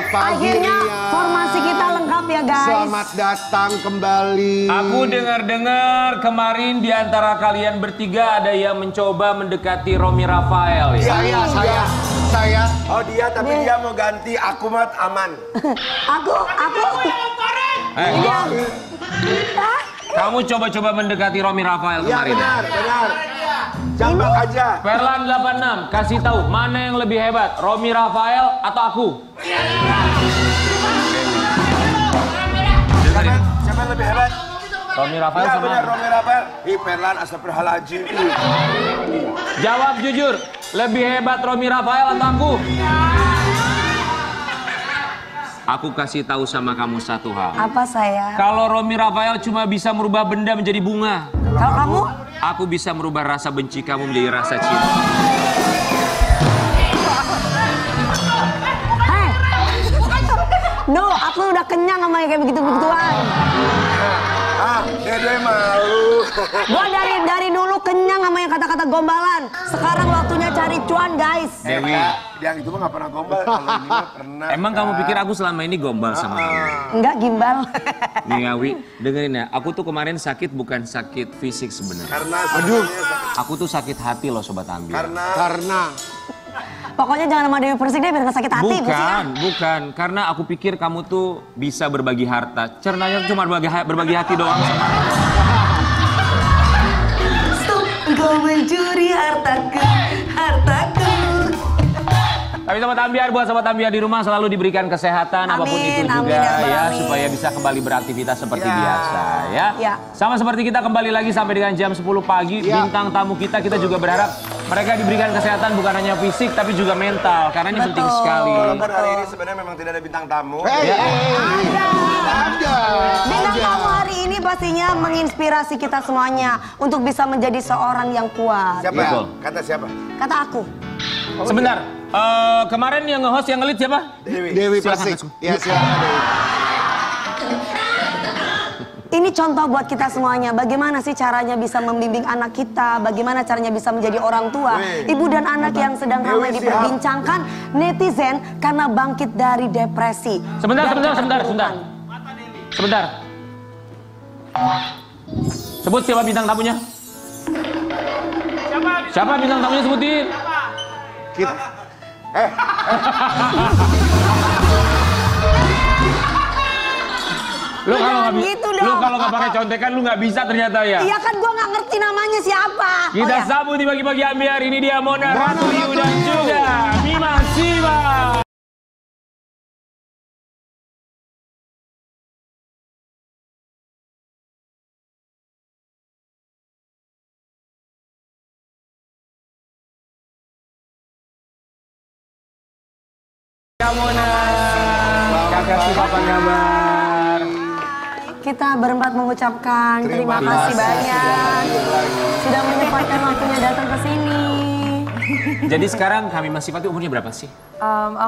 Selamat pagi. Akhirnya formasi kita lengkap ya guys. Selamat datang kembali. Aku dengar-dengar kemarin di antara kalian bertiga ada yang mencoba mendekati Romy Rafael ya? Saya. Oh dia, tapi dia mau ganti aku mat aman. Aku. Kamu coba-coba mendekati Romy Rafael Iya kemarin. benar. Jambak aja. Perlan 86, kasih tahu mana yang lebih hebat, Romy Rafael atau aku? Siapa yang lebih hebat? Romy Rafael Iya sama benar, aku. Romy Rafael. Perlan astagfirullahaladzim. Jawab jujur, lebih hebat Romy Rafael atau aku? Aku kasih tahu sama kamu satu hal. Apa saya? Kalau Romy Rafael cuma bisa merubah benda menjadi bunga. Kalau kamu? Aku bisa merubah rasa benci kamu menjadi rasa cinta. Hei. No, aku udah kenyang sama yang kayak begitu-begituan. Dia malu. Gua dari dulu kenyang sama yang kata-kata gombalan. Sekarang waktunya cari cuan guys. Dewi, Yang itu mah nggak pernah gombal. Kalau ini mah pernah. emang kamu pikir aku selama ini gombal sama kamu? Enggak gimbal. Nih Awi, dengerin ya. Aku tuh kemarin sakit bukan sakit fisik sebenarnya. Karena Aku tuh sakit hati loh Sobat Ambil. Karena Pokoknya jangan sama Dewi Persik deh biar gak sakit hati. Bukan. Karena aku pikir kamu tuh bisa berbagi harta. Cernanya cuma berbagi hati doang sama aku. Stop, engkau mencuri hartaku. Tapi buat Sobat Ambiar di rumah selalu diberikan kesehatan apapun itu juga amin, ya. amin. Supaya bisa kembali beraktivitas seperti biasa ya. Ya. Sama seperti kita kembali lagi sampai dengan jam 10 pagi. Bintang tamu kita juga berharap mereka diberikan kesehatan bukan hanya fisik tapi juga mental. Karena ini penting sekali. walaupun hari ini sebenarnya memang tidak ada bintang tamu. ada. Bintang tamu hari ini pastinya menginspirasi kita semuanya untuk bisa menjadi seorang yang kuat. Siapa? Betul. Kata siapa? Kata aku. Sebentar. Kemarin yang nge-host yang ngelit siapa? Dewi Persik. Ya silakan Dewi. Ini contoh buat kita semuanya. Bagaimana sih caranya bisa membimbing anak kita? Bagaimana caranya bisa menjadi orang tua? Ibu dan anak yang sedang ramai diperbincangkan netizen karena bangkit dari depresi. Sebentar. Sebut siapa bintang tamunya? Siapa bintang tamunya sebutin? Lu kalau nggak pakai contekan lu nggak bisa ternyata ya. Iya kan gua nggak ngerti namanya siapa. Kita sambut di pagi-pagi Ambiar. Ini dia Mona Ratuliu dan juga Mima Siva. Mona, kakak Siva apa kabar? Kita berempat mengucapkan terima kasih banyak sudah menyempatkan waktunya datang ke sini. Jadi sekarang kami Mas Siva umurnya berapa sih?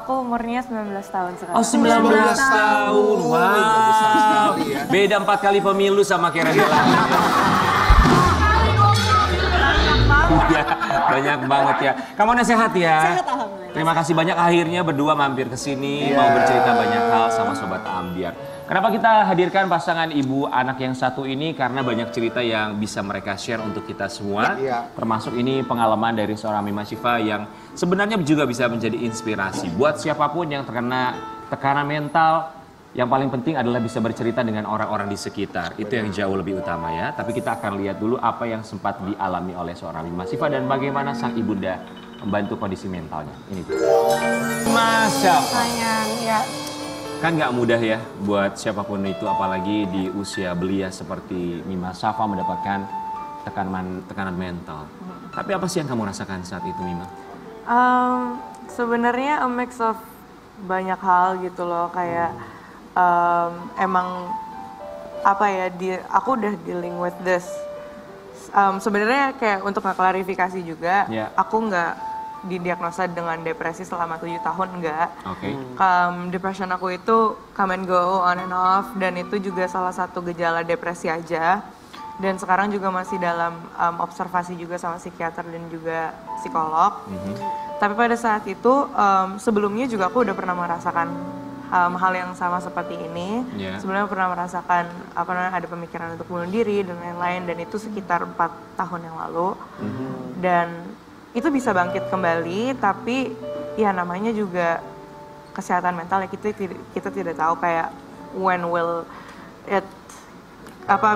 Aku umurnya 19 tahun sekarang. Oh 19 tahun, wow. Beda 4 kali pemilu sama Keren Iya, banyak banget ya. Kamu sehat ya? Sehat, alhamdulillah. Terima kasih banyak akhirnya berdua mampir ke sini mau bercerita banyak hal sama Sobat Ambiar. Kenapa kita hadirkan pasangan ibu anak yang satu ini? Karena banyak cerita yang bisa mereka share untuk kita semua. Termasuk ini pengalaman dari seorang Mima Siva yang sebenarnya juga bisa menjadi inspirasi buat siapapun yang terkena tekanan mental. Yang paling penting adalah bisa bercerita dengan orang-orang di sekitar. Itu yang jauh lebih utama ya. Tapi kita akan lihat dulu apa yang sempat dialami oleh seorang Mima Siva dan bagaimana sang ibunda membantu kondisi mentalnya. Ini tuh. Masya Allah. Sayang, ya. Kan nggak mudah ya buat siapapun itu, apalagi di usia belia seperti Mima Safa mendapatkan tekanan mental. Tapi apa sih yang kamu rasakan saat itu, Mima? Sebenarnya a mix of banyak hal gitu loh, kayak emang apa ya, aku udah dealing with this. Sebenarnya kayak untuk ngeklarifikasi juga, aku nggak didiagnosa dengan depresi selama 7 tahun, enggak. Oke. Depression aku itu come and go, on and off, dan itu juga salah satu gejala depresi aja. Dan sekarang juga masih dalam observasi juga sama psikiater dan juga psikolog. Tapi pada saat itu sebelumnya juga aku udah pernah merasakan hal yang sama seperti ini. Sebenarnya pernah merasakan ada pemikiran untuk bunuh diri dan lain-lain, dan itu sekitar 4 tahun yang lalu. Dan itu bisa bangkit kembali, tapi ya namanya juga kesehatan mental ya, kita tidak tahu kayak when will it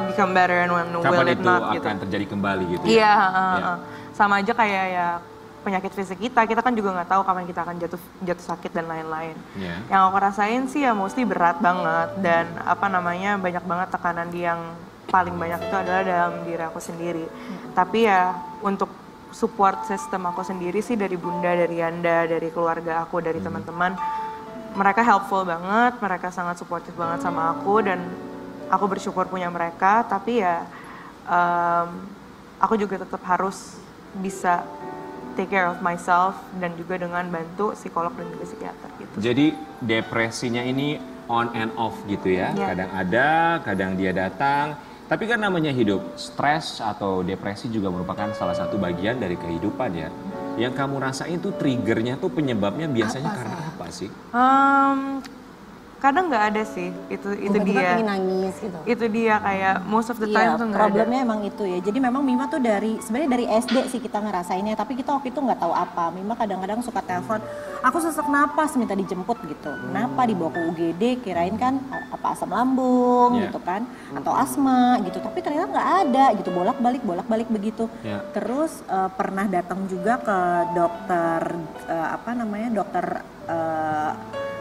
become better and when kapan will it itu not akan gitu. terjadi kembali gitu ya. Iya, sama aja kayak ya penyakit fisik kita kan juga nggak tahu kapan kita akan jatuh sakit dan lain-lain. Yang aku rasain sih ya mostly berat banget, dan banyak banget tekanan yang paling banyak itu adalah dalam diri aku sendiri. Tapi ya untuk support system aku sendiri sih dari Bunda, dari Yanda, dari keluarga aku, dari teman-teman, mereka helpful banget, mereka sangat supportive banget sama aku, dan aku bersyukur punya mereka. Tapi ya aku juga tetap harus bisa take care of myself, dan juga dengan bantu psikolog dan juga psikiater gitu. Jadi depresinya ini on and off gitu ya, kadang ada, kadang dia datang. Tapi kan namanya hidup, stres atau depresi juga merupakan salah satu bagian dari kehidupan ya. Yang kamu rasain tuh triggernya tuh penyebabnya biasanya karena apa sih? Kadang nggak ada sih, itu Tiba-tiba dia. pengen nangis gitu. Itu dia kayak most of the time tuh nggak ada. Problemnya emang itu ya. Jadi memang Mima tuh sebenarnya dari SD sih kita ngerasainnya, tapi kita waktu itu nggak tahu apa. Mima kadang-kadang suka telepon, aku sesak napas minta dijemput gitu. Kenapa dibawa ke UGD? Kirain kan asam lambung gitu kan, atau asma gitu. Tapi ternyata nggak ada gitu, bolak-balik begitu. Terus pernah datang juga ke dokter dokter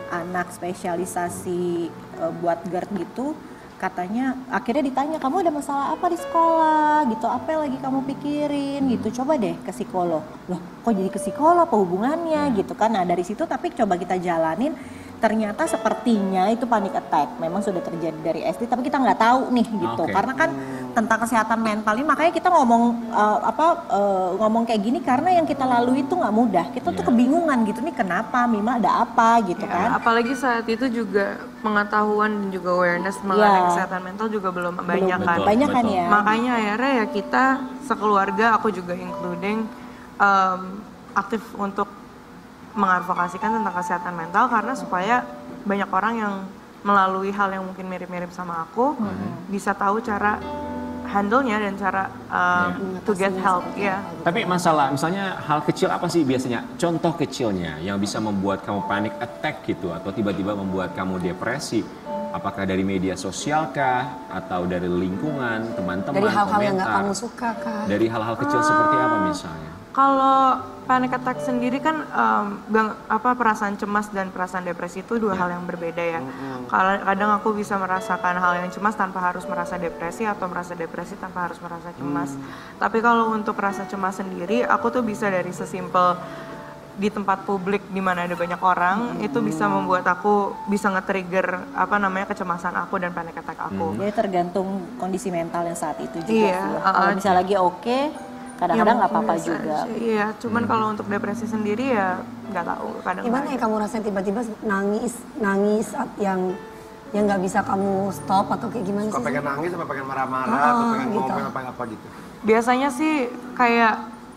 anak spesialisasi buat GERD gitu, katanya akhirnya ditanya, kamu ada masalah apa di sekolah gitu, apa yang lagi kamu pikirin gitu, coba deh ke psikolog. Loh kok jadi ke psikolog, apa hubungannya gitu kan. Nah dari situ tapi coba kita jalanin, ternyata sepertinya itu panic attack memang sudah terjadi dari SD, tapi kita nggak tahu nih gitu. Karena kan tentang kesehatan mental ini makanya kita ngomong kayak gini, karena yang kita lalui itu nggak mudah. Kita tuh kebingungan gitu, nih kenapa Mima, ada apa gitu kan. Apalagi saat itu juga pengetahuan dan juga awareness mengenai kesehatan mental juga belum banyak kan. Banyak kan ya. Makanya akhirnya ya kita sekeluarga, aku juga including, aktif untuk mengadvokasikan tentang kesehatan mental, karena supaya banyak orang yang melalui hal yang mungkin mirip-mirip sama aku bisa tahu cara handle-nya dan cara to get help ya. Tapi misalnya hal kecil apa sih biasanya? Contoh kecilnya yang bisa membuat kamu panic attack gitu, atau tiba-tiba membuat kamu depresi. Apakah dari media sosial kah, atau dari lingkungan, teman-teman, Dari hal-hal yang nggak komentar? kamu suka kah? Dari hal-hal kecil seperti apa misalnya? Kalau panic attack sendiri kan perasaan cemas dan perasaan depresi itu dua hal yang berbeda ya. Kadang aku bisa merasakan hal yang cemas tanpa harus merasa depresi, atau merasa depresi tanpa harus merasa cemas. Tapi kalau untuk rasa cemas sendiri, aku tuh bisa dari sesimpel di tempat publik di mana ada banyak orang, itu bisa membuat aku bisa nge-trigger kecemasan aku dan panic attack aku. Jadi tergantung kondisi mental yang saat itu juga Iya, sih. Kalau misalnya lagi oke, kadang-kadang nggak apa-apa biasa juga. aja. Iya, cuman kalau untuk depresi sendiri ya nggak tahu. Kadang Gimana ya kamu rasain tiba-tiba nangis yang nggak bisa kamu stop, atau kayak gimana Kok sih? pengen nangis sampai pengen marah-marah, atau pengen gitu. ngomong apa gitu. Biasanya sih kayak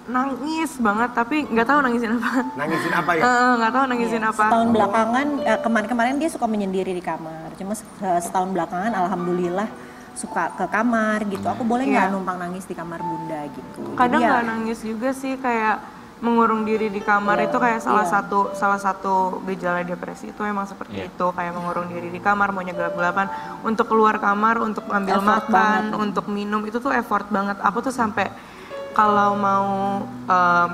nangis banget, tapi nggak tahu nangisin apa. Nangisin apa ya? Nggak tahu nangisin apa. Setahun belakangan, kemarin-kemarin dia suka menyendiri di kamar. Cuma setahun belakangan alhamdulillah suka ke kamar gitu. Aku boleh nggak numpang nangis di kamar Bunda gitu. Kadang Jadi ya, nggak nangis juga sih, kayak mengurung diri di kamar itu kayak salah satu gejala depresi itu emang seperti itu, kayak mengurung diri di kamar, maunya gelap-gelapan, untuk keluar kamar, untuk ambil Effort makan, untuk minum, itu tuh effort banget. Aku tuh sampai kalau mau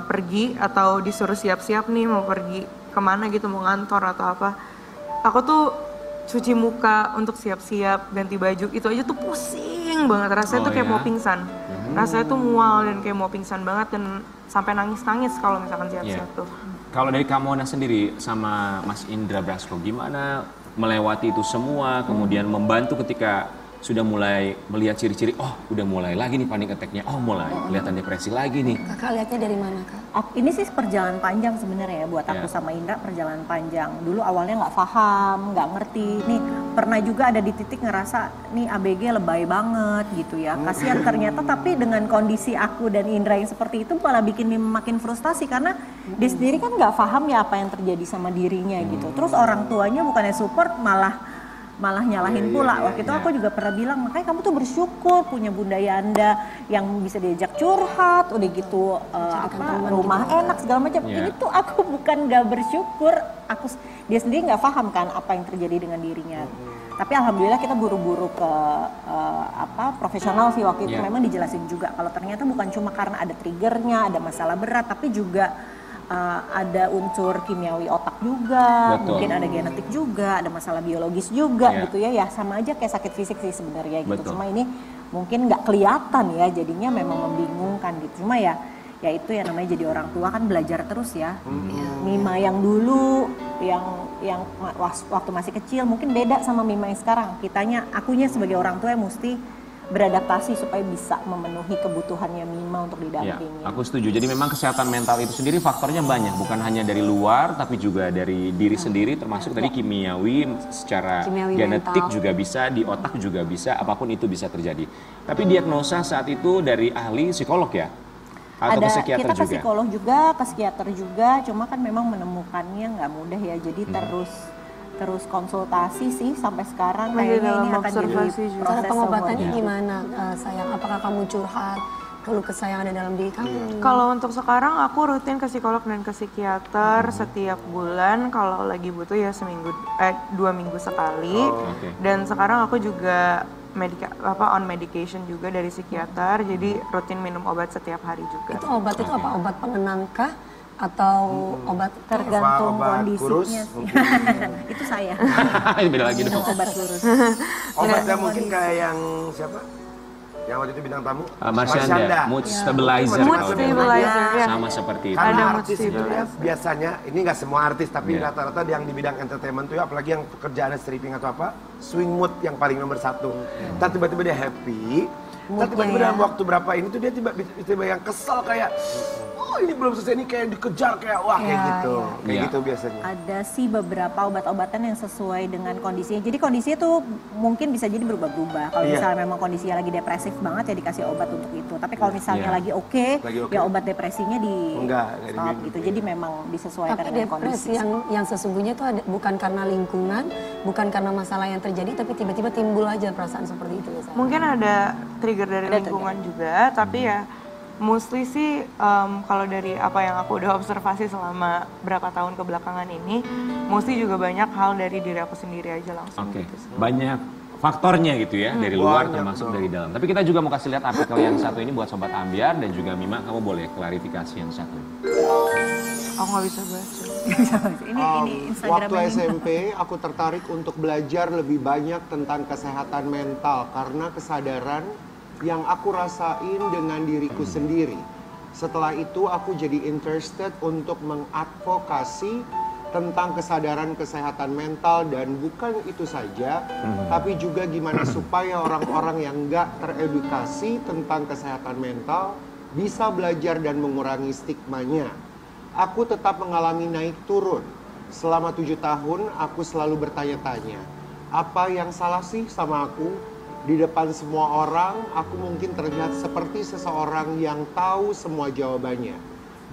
pergi atau disuruh siap-siap nih mau pergi kemana gitu, mau ngantor atau apa, aku tuh cuci muka untuk siap-siap, ganti baju, itu aja tuh pusing banget. Rasanya tuh kayak mau pingsan. Rasanya tuh mual dan kayak mau pingsan banget, dan sampai nangis-nangis kalau misalkan siap-siap tuh. Kalau dari Kamona sendiri sama Mas Indra Brasko, gimana melewati itu semua, kemudian membantu ketika sudah mulai melihat ciri-ciri, oh udah mulai lagi nih panic attack-nya, oh mulai kelihatan depresi lagi nih. Kakak lihatnya dari mana Kak? Ini sih perjalanan panjang sebenarnya ya buat aku sama Indra, perjalanan panjang. Dulu awalnya nggak paham, nggak ngerti. Nih pernah juga ada di titik ngerasa nih ABG lebay banget gitu ya. Kasihan ternyata, tapi dengan kondisi aku dan Indra yang seperti itu malah bikin Mima makin frustasi karena dia sendiri kan nggak paham ya apa yang terjadi sama dirinya gitu. Terus orang tuanya bukannya support malah nyalahin pula. Waktu itu aku juga pernah bilang, makanya kamu tuh bersyukur punya Bunda Yanda yang bisa diajak curhat, udah gitu rumah enak segala macam. Ini tuh aku bukan gak bersyukur, dia sendiri nggak paham kan apa yang terjadi dengan dirinya. Tapi alhamdulillah kita buru-buru ke profesional sih waktu itu. Memang dijelasin juga kalau ternyata bukan cuma karena ada triggernya, ada masalah berat, tapi juga ada unsur kimiawi otak juga, mungkin ada genetik juga, ada masalah biologis juga gitu ya. Ya sama aja kayak sakit fisik sih sebenarnya gitu. Cuma ini mungkin nggak kelihatan ya, jadinya memang membingungkan gitu. Cuma ya itu ya namanya jadi orang tua kan belajar terus ya. Mima yang dulu yang waktu masih kecil mungkin beda sama Mima yang sekarang. Akunya sebagai orang tua yang mesti beradaptasi supaya bisa memenuhi kebutuhannya Mima untuk didampingi. Ya, aku setuju. Jadi memang kesehatan mental itu sendiri faktornya banyak, bukan hanya dari luar tapi juga dari diri sendiri, termasuk tadi kimiawi, secara genetik mental juga bisa, di otak juga bisa, apapun itu bisa terjadi. Tapi diagnosa saat itu dari ahli psikolog ya? Atau ke psikiater kita juga? Ke psikolog juga, ke psikiater juga, cuma kan memang menemukannya nggak mudah ya, jadi terus konsultasi sih sampai sekarang kayaknya ini akan jadi proses cara pengobatannya gimana sayang? Apakah kamu curhat keluh kesah yang ada dalam diri kamu? Kalau untuk sekarang aku rutin ke psikolog dan ke psikiater setiap bulan, kalau lagi butuh ya 2 minggu sekali. Dan sekarang aku juga on medication juga dari psikiater, jadi rutin minum obat setiap hari juga. Itu obat itu apa? Obat penenang kah? Atau obat tergantung obat kondisinya sih. Itu saya. Ini beda lagi dong. Obat lurus. Obatnya mungkin kayak yang siapa? Yang waktu itu bintang tamu? Marsyanda, mood stabilizer. Mood stabilizer, ya. Sama seperti itu. Karena Ada artis itu ya biasanya, ini nggak semua artis, tapi rata-rata yang di bidang entertainment tuh ya, apalagi yang pekerjaannya stripping atau apa, swing mood yang paling nomor 1. Ntar tiba-tiba dia happy, ntar tiba-tiba dalam waktu berapa ini tuh dia tiba-tiba yang kesel kayak, oh ini belum selesai, ini kayak dikejar kayak wah kayak gitu. Kayak gitu biasanya. Ada sih beberapa obat-obatan yang sesuai dengan kondisinya. Jadi kondisinya tuh mungkin bisa jadi berubah-ubah. Kalau misalnya memang kondisinya lagi depresif banget ya dikasih obat untuk itu. Tapi kalau misalnya lagi oke, ya obat depresinya di stop gitu. Jadi memang disesuaikan dengan kondisi. Tapi yang sesungguhnya itu bukan karena lingkungan, bukan karena masalah yang terjadi, tapi tiba-tiba timbul aja perasaan seperti itu. Misalnya. Mungkin ada trigger dari lingkungan juga, tapi ya mostly sih kalau dari apa yang aku udah observasi selama berapa tahun kebelakangan ini, mostly juga banyak hal dari diri aku sendiri aja langsung gitu sih. Banyak faktornya gitu ya, dari luar termasuk dari dalam. Tapi kita juga mau kasih lihat artikel yang satu ini buat Sobat Ambyar, dan juga Mima, kamu boleh klarifikasi yang satu. Aku nggak bisa baca. ini Instagram Waktu SMP aku tertarik untuk belajar lebih banyak tentang kesehatan mental karena kesadaran yang aku rasain dengan diriku sendiri. Setelah itu aku jadi interested untuk mengadvokasi tentang kesadaran kesehatan mental, dan bukan itu saja, tapi juga gimana supaya orang-orang yang nggak teredukasi tentang kesehatan mental bisa belajar dan mengurangi stigmanya. Aku tetap mengalami naik turun. Selama 7 tahun aku selalu bertanya-tanya, apa yang salah sih sama aku? Di depan semua orang, aku mungkin terlihat seperti seseorang yang tahu semua jawabannya.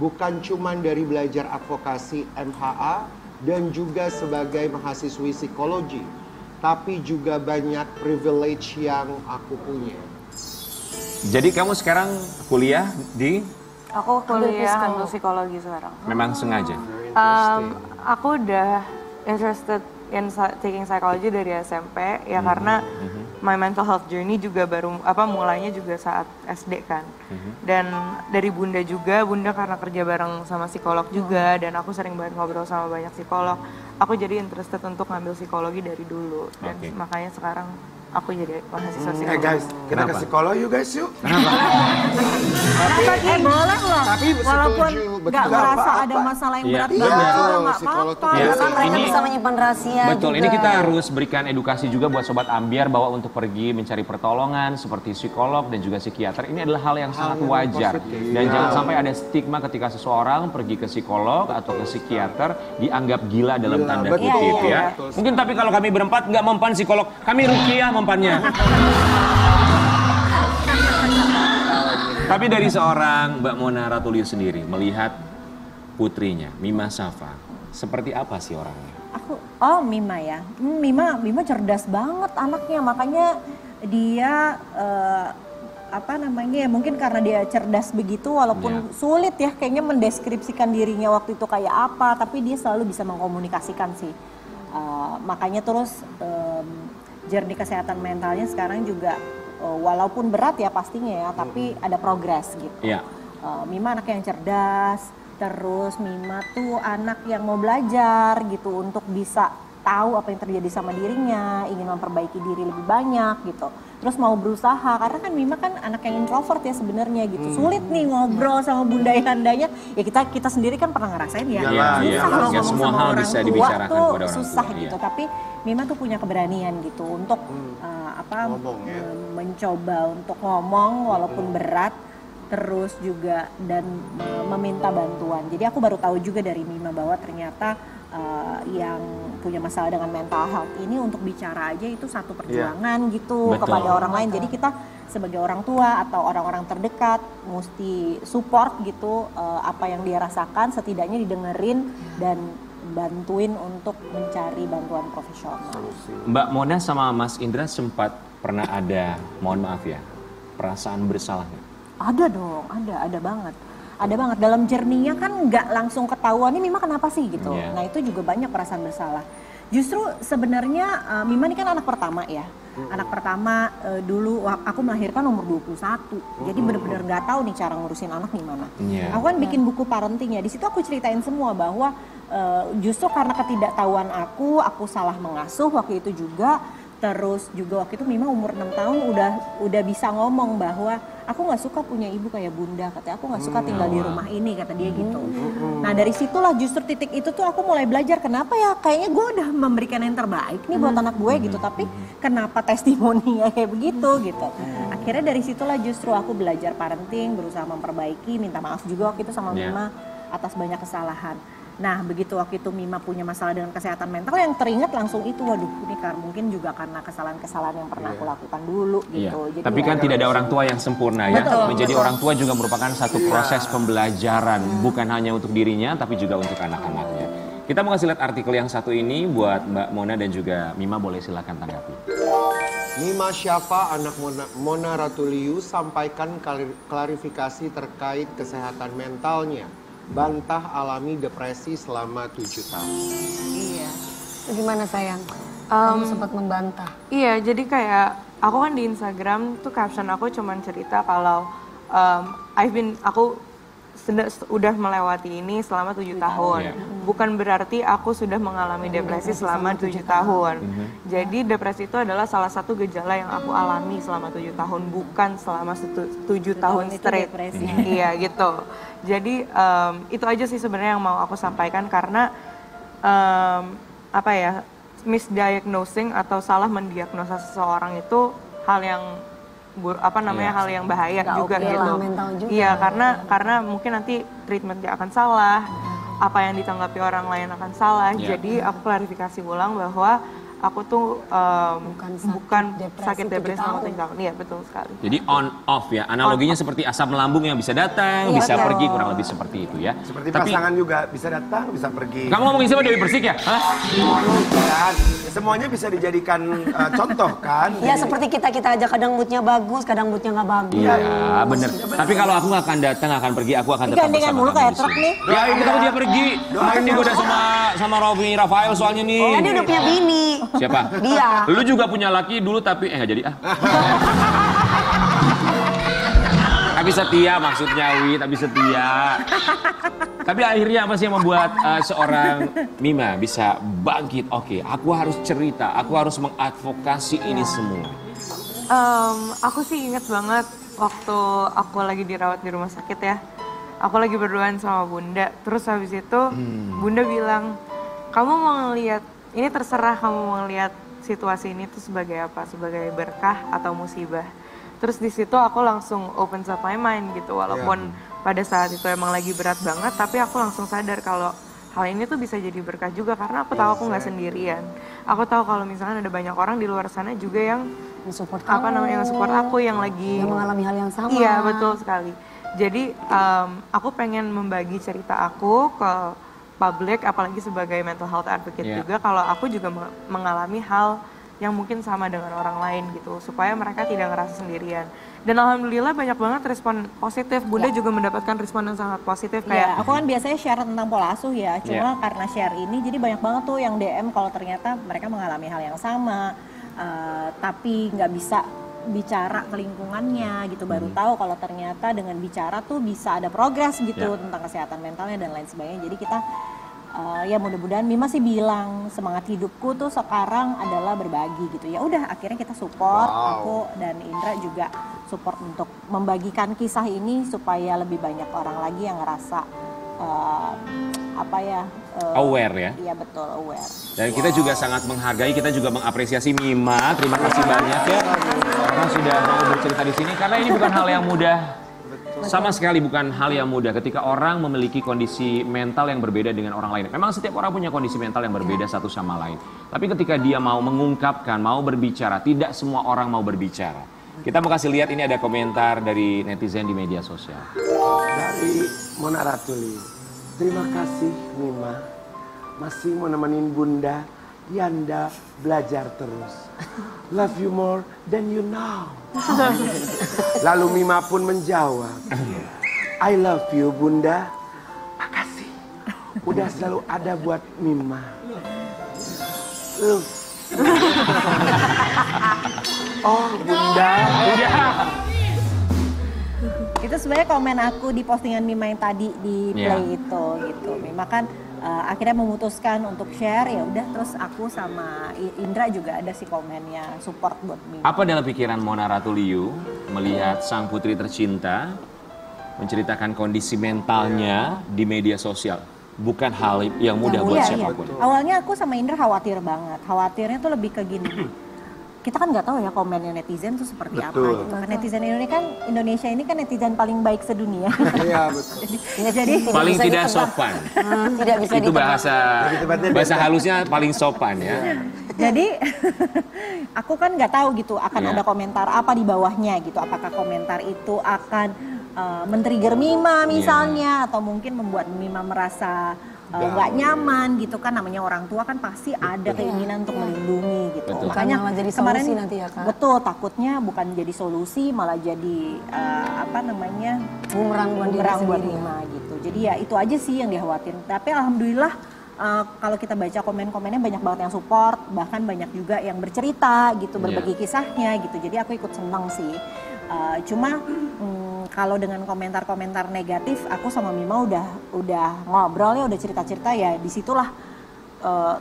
Bukan cuma dari belajar advokasi MHA dan juga sebagai mahasiswi psikologi, tapi juga banyak privilege yang aku punya. Jadi kamu sekarang kuliah di? Aku kuliah ambil psikologi sekarang. Memang sengaja? Aku udah interested in taking psychology dari SMP ya, karena my mental health journey juga mulainya juga saat SD kan. Dan dari Bunda juga, Bunda karena kerja bareng sama psikolog juga, dan aku sering banget ngobrol sama banyak psikolog. Aku jadi interested untuk ngambil psikologi dari dulu, dan makanya sekarang aku jadi mahasiswa psikologi. Guys, kita ke psikolog yuk guys yuk. Boleh loh. Tapi walaupun setuju, nggak betul. merasa Apa-apa. ada masalah yang Iya, berat benar. banget juga nggak Psikolog tuh apa-apa. Iya, Karena mereka ini- bisa menyimpan rahasia Betul, juga. ini kita harus berikan edukasi juga buat Sobat Ambiar bahwa untuk pergi mencari pertolongan seperti psikolog dan juga psikiater ini adalah hal yang sangat wajar. Dan jangan sampai ada stigma ketika seseorang pergi ke psikolog atau ke psikiater dianggap gila dalam tanda betul. kutip Iya, ya. Mungkin tapi kalau kami berempat nggak mempan psikolog, kami rukiah mempannya. Tapi dari seorang Mbak Mona Ratuliu sendiri melihat putrinya Mima Safa, seperti apa sih orangnya? Mima ya. Mima cerdas banget anaknya, makanya dia mungkin karena dia cerdas begitu walaupun sulit ya kayaknya mendeskripsikan dirinya waktu itu kayak apa, tapi dia selalu bisa mengkomunikasikan sih. Makanya terus journey kesehatan mentalnya sekarang juga walaupun berat ya pastinya ya, tapi ada progres gitu. Iya. Mima anak yang cerdas, terus Mima tuh anak yang mau belajar gitu untuk bisa tahu apa yang terjadi sama dirinya, ingin memperbaiki diri lebih banyak gitu. Terus mau berusaha, karena kan Mima kan anak yang introvert ya sebenarnya gitu. Sulit nih ngobrol sama bunda yandanya. Ya kita sendiri kan pernah ngerasain ya. Iya, Susah kalau nggak ngomong semua sama hal orang bisa tua dibicarakan tuh kepada orang susah tua, gitu. iya. Tapi Mima tuh punya keberanian gitu untuk Ngomong ya. mencoba untuk ngomong walaupun berat, terus juga dan meminta bantuan. Jadi aku baru tahu juga dari Mima bahwa ternyata yang punya masalah dengan mental health ini untuk bicara aja itu satu perjuangan gitu Betul. kepada orang lain. Jadi kita sebagai orang tua atau orang-orang terdekat mesti support gitu apa yang dia rasakan, setidaknya didengerin dan bantuin untuk mencari bantuan profesional. Mbak Mona sama Mas Indra sempat pernah ada, mohon maaf ya, perasaan bersalah nggak? Ada dong, ada banget. Ada banget, dalam journey-nya kan nggak langsung ketahuan nih Mima kenapa sih gitu. Iya. Nah itu juga banyak perasaan bersalah. Justru sebenarnya Mima ini kan anak pertama ya. Anak pertama dulu aku melahirkan umur 21. Jadi benar-benar nggak tahu nih cara ngurusin anak gimana. Iya. Aku kan bikin buku parenting ya. Di situ aku ceritain semua bahwa justru karena ketidaktahuan aku salah mengasuh waktu itu juga. Terus juga waktu itu Mima umur 6 tahun udah bisa ngomong bahwa aku nggak suka punya ibu kayak bunda, katanya aku nggak suka tinggal di rumah ini, kata dia gitu. Nah dari situlah justru titik itu tuh aku mulai belajar kenapa ya kayaknya gue udah memberikan yang terbaik nih buat anak gue gitu, tapi kenapa testimoninya kayak begitu gitu. Akhirnya dari situlah justru aku belajar parenting, berusaha memperbaiki, minta maaf juga waktu itu sama Mima atas banyak kesalahan. Nah begitu waktu itu Mima punya masalah dengan kesehatan mental, yang teringat langsung itu, waduh ini mungkin juga karena kesalahan-kesalahan yang pernah aku lakukan dulu gitu. Iya. Jadi Tapi kan tidak ada orang tua yang sempurna ya. Betul, Menjadi orang tua juga merupakan satu proses pembelajaran, bukan hanya untuk dirinya tapi juga untuk anak-anaknya. Kita mau kasih lihat artikel yang satu ini buat Mbak Mona dan juga Mima, boleh silakan tanggapi. Mima Syafa, anak Mona Ratuliu, sampaikan klarifikasi terkait kesehatan mentalnya. Bantah alami depresi selama 7 tahun. Iya. Itu gimana sayang? Kamu sempat membantah. Iya, jadi kayak aku kan di Instagram tuh caption aku cuman cerita kalau aku udah melewati ini selama 7 tahun. Iya. Bukan berarti aku sudah mengalami depresi selama 7 tahun. Jadi depresi itu adalah salah satu gejala yang aku alami selama 7 tahun, bukan selama 7 tahun itu straight. depresi. Iya gitu. Jadi itu aja sih sebenarnya yang mau aku sampaikan, karena misdiagnosing atau salah mendiagnosa seseorang itu hal yang hal yang bahaya Nggak juga oke gitu. lah, mental juga. Iya, karena mungkin nanti treatmentnya akan salah, apa yang ditanggapi orang lain akan salah. Iya. Jadi aku klarifikasi ulang bahwa aku tuh bukan sakit depresi selama 7 tahun. Iya, betul sekali. Jadi on off ya, analoginya seperti asam lambung yang bisa datang, bisa betul. pergi, kurang lebih seperti itu ya. Seperti Tapi pasangan juga bisa datang, bisa pergi. kamu ngomongin siapa, Dewi Persik ya? Hah? Kan, semuanya bisa dijadikan contoh kan. Ya seperti kita aja kadang moodnya bagus, kadang moodnya nggak bagus. Iya, bener. Tapi kalau aku nggak akan datang, nggak akan pergi, aku akan tetap Gandengan bersama mulu kamu kayak di truk sini. nih. Ya, ini takut dia pergi. Kemarin nih gue udah sama Robi Rafael soalnya nih. Kan dia udah punya bini. Siapa? Dia. Lu juga punya laki dulu tapi nggak jadi ah. Tapi setia maksudnya tapi setia. Tapi akhirnya apa sih yang membuat seorang Mima bisa bangkit? Oke, aku harus cerita, aku harus mengadvokasi ini semua. Aku sih inget banget waktu aku lagi dirawat di rumah sakit ya. Aku lagi berduaan sama Bunda. Terus habis itu Bunda bilang, kamu mau ngeliat, ini terserah kamu mau ngeliat situasi ini tuh sebagai apa, sebagai berkah atau musibah. Terus di situ aku langsung open up my mind gitu, walaupun pada saat itu emang lagi berat banget, tapi aku langsung sadar kalau hal ini tuh bisa jadi berkah juga karena aku tahu aku nggak sendirian. Aku tahu kalau misalnya ada banyak orang di luar sana juga yang support yang support aku yang lagi yang mengalami hal yang sama. Iya betul sekali. Jadi aku pengen membagi cerita aku ke publik, apalagi sebagai mental health advocate juga, kalau aku juga mengalami hal yang mungkin sama dengan orang lain gitu, supaya mereka tidak ngerasa sendirian. Dan alhamdulillah banyak banget respon positif. Bunda juga mendapatkan respon yang sangat positif kayak. Aku kan biasanya share tentang pola asuh ya, cuma karena share ini jadi banyak banget tuh yang DM kalau ternyata mereka mengalami hal yang sama, tapi nggak bisa bicara ke lingkungannya gitu, baru tahu kalau ternyata dengan bicara tuh bisa ada progres gitu tentang kesehatan mentalnya dan lain sebagainya. Jadi kita ya mudah-mudahan Mima sih bilang semangat hidupku tuh sekarang adalah berbagi gitu. Ya udah akhirnya kita support, aku dan Indra juga support untuk membagikan kisah ini supaya lebih banyak orang lagi yang ngerasa aware ya. Iya betul, aware. Dan kita juga sangat menghargai, kita juga mengapresiasi Mima. Terima kasih banyak ya karena sudah mau bercerita di sini, karena ini bukan hal yang mudah. Sama sekali bukan hal yang mudah ketika orang memiliki kondisi mental yang berbeda dengan orang lain. Memang setiap orang punya kondisi mental yang berbeda satu sama lain. Tapi ketika dia mau mengungkapkan, mau berbicara, tidak semua orang mau berbicara. Kita mau kasih lihat, ini ada komentar dari netizen di media sosial. Dari Mona Ratuli. Terima kasih Mima. Masih mau nemenin Bunda, Yanda belajar terus. Love you more than you know. Lalu Mima pun menjawab, I love you Bunda. Makasih. Udah selalu ada buat Mima. Oh Bunda. Itu sebenarnya komen aku di postingan Mima yang tadi di play itu gitu. Mima kan akhirnya memutuskan untuk share, ya udah terus aku sama Indra juga ada sih komennya support buat Mima. Apa dalam pikiran Mona Ratuliu melihat sang putri tercinta menceritakan kondisi mentalnya di media sosial? Bukan hal yang mudah buat siapapun. Awalnya aku sama Indra khawatir banget. Khawatirnya tuh lebih ke gini. Kita kan nggak tahu ya komennya netizen tuh seperti apa gitu. Netizen Indonesia ini kan netizen paling baik sedunia. Iya betul. Jadi paling tidak sopan. Tidak bisa itu bahasa halusnya paling sopan ya. Jadi aku kan nggak tahu gitu akan ada komentar apa di bawahnya gitu. Apakah komentar itu akan men-trigger Mima misalnya atau mungkin membuat Mima merasa nggak nyaman gitu kan, namanya orang tua kan pasti ada keinginan untuk melindungi gitu. Betul. Makanya malah jadi kemarin solusi nanti ya Kak. Betul, takutnya bukan jadi solusi malah jadi bumerang buat Mima gitu. Jadi ya itu aja sih yang dikhawatirin. Tapi alhamdulillah kalau kita baca komen-komennya banyak banget yang support, bahkan banyak juga yang bercerita gitu, berbagi kisahnya gitu. Jadi aku ikut senang sih. Cuma kalau dengan komentar-komentar negatif, aku sama Mima udah ngobrol ya, udah cerita-cerita ya, disitulah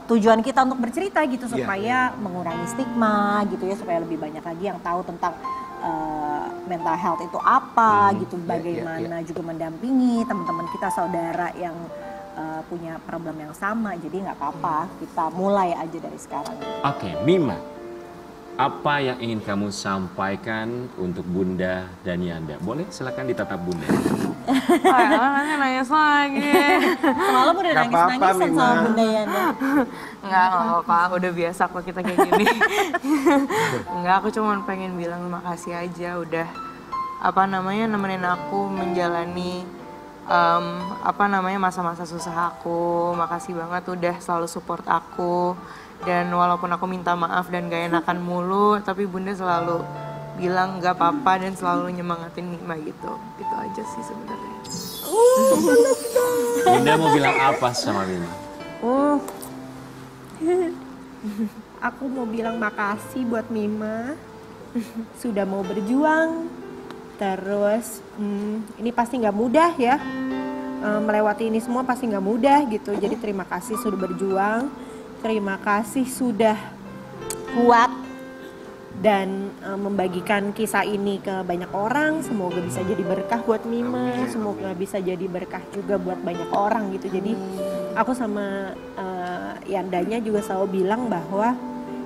tujuan kita untuk bercerita gitu supaya mengurangi stigma gitu ya, supaya lebih banyak lagi yang tahu tentang mental health itu apa gitu, bagaimana juga mendampingi teman-teman kita, saudara yang punya problem yang sama. Jadi nggak apa-apa, kita mulai aja dari sekarang. Oke, Mima. Apa yang ingin kamu sampaikan untuk Bunda dan Yanda? Boleh silakan ditatap Bunda. Nanya lagi. Semalam udah nangis-nangisan sama Bunda Yanda. Enggak apa-apa, udah biasa kok kita kayak gini. Enggak, aku cuma pengen bilang makasih aja udah nemenin aku menjalani masa-masa susah aku. Makasih banget udah selalu support aku. Dan walaupun aku minta maaf dan gak enakan mulu, tapi Bunda selalu bilang gak apa-apa dan selalu nyemangatin Mima gitu. Gitu aja sih sebenarnya. Bunda mau bilang apa sama Mima? Aku mau bilang makasih buat Mima sudah mau berjuang. Terus ini pasti nggak mudah ya, melewati ini semua pasti nggak mudah gitu. Jadi terima kasih sudah berjuang, terima kasih sudah kuat dan membagikan kisah ini ke banyak orang. Semoga bisa jadi berkah buat Mima, semoga bisa jadi berkah juga buat banyak orang gitu. Jadi aku sama Yandanya juga selalu bilang bahwa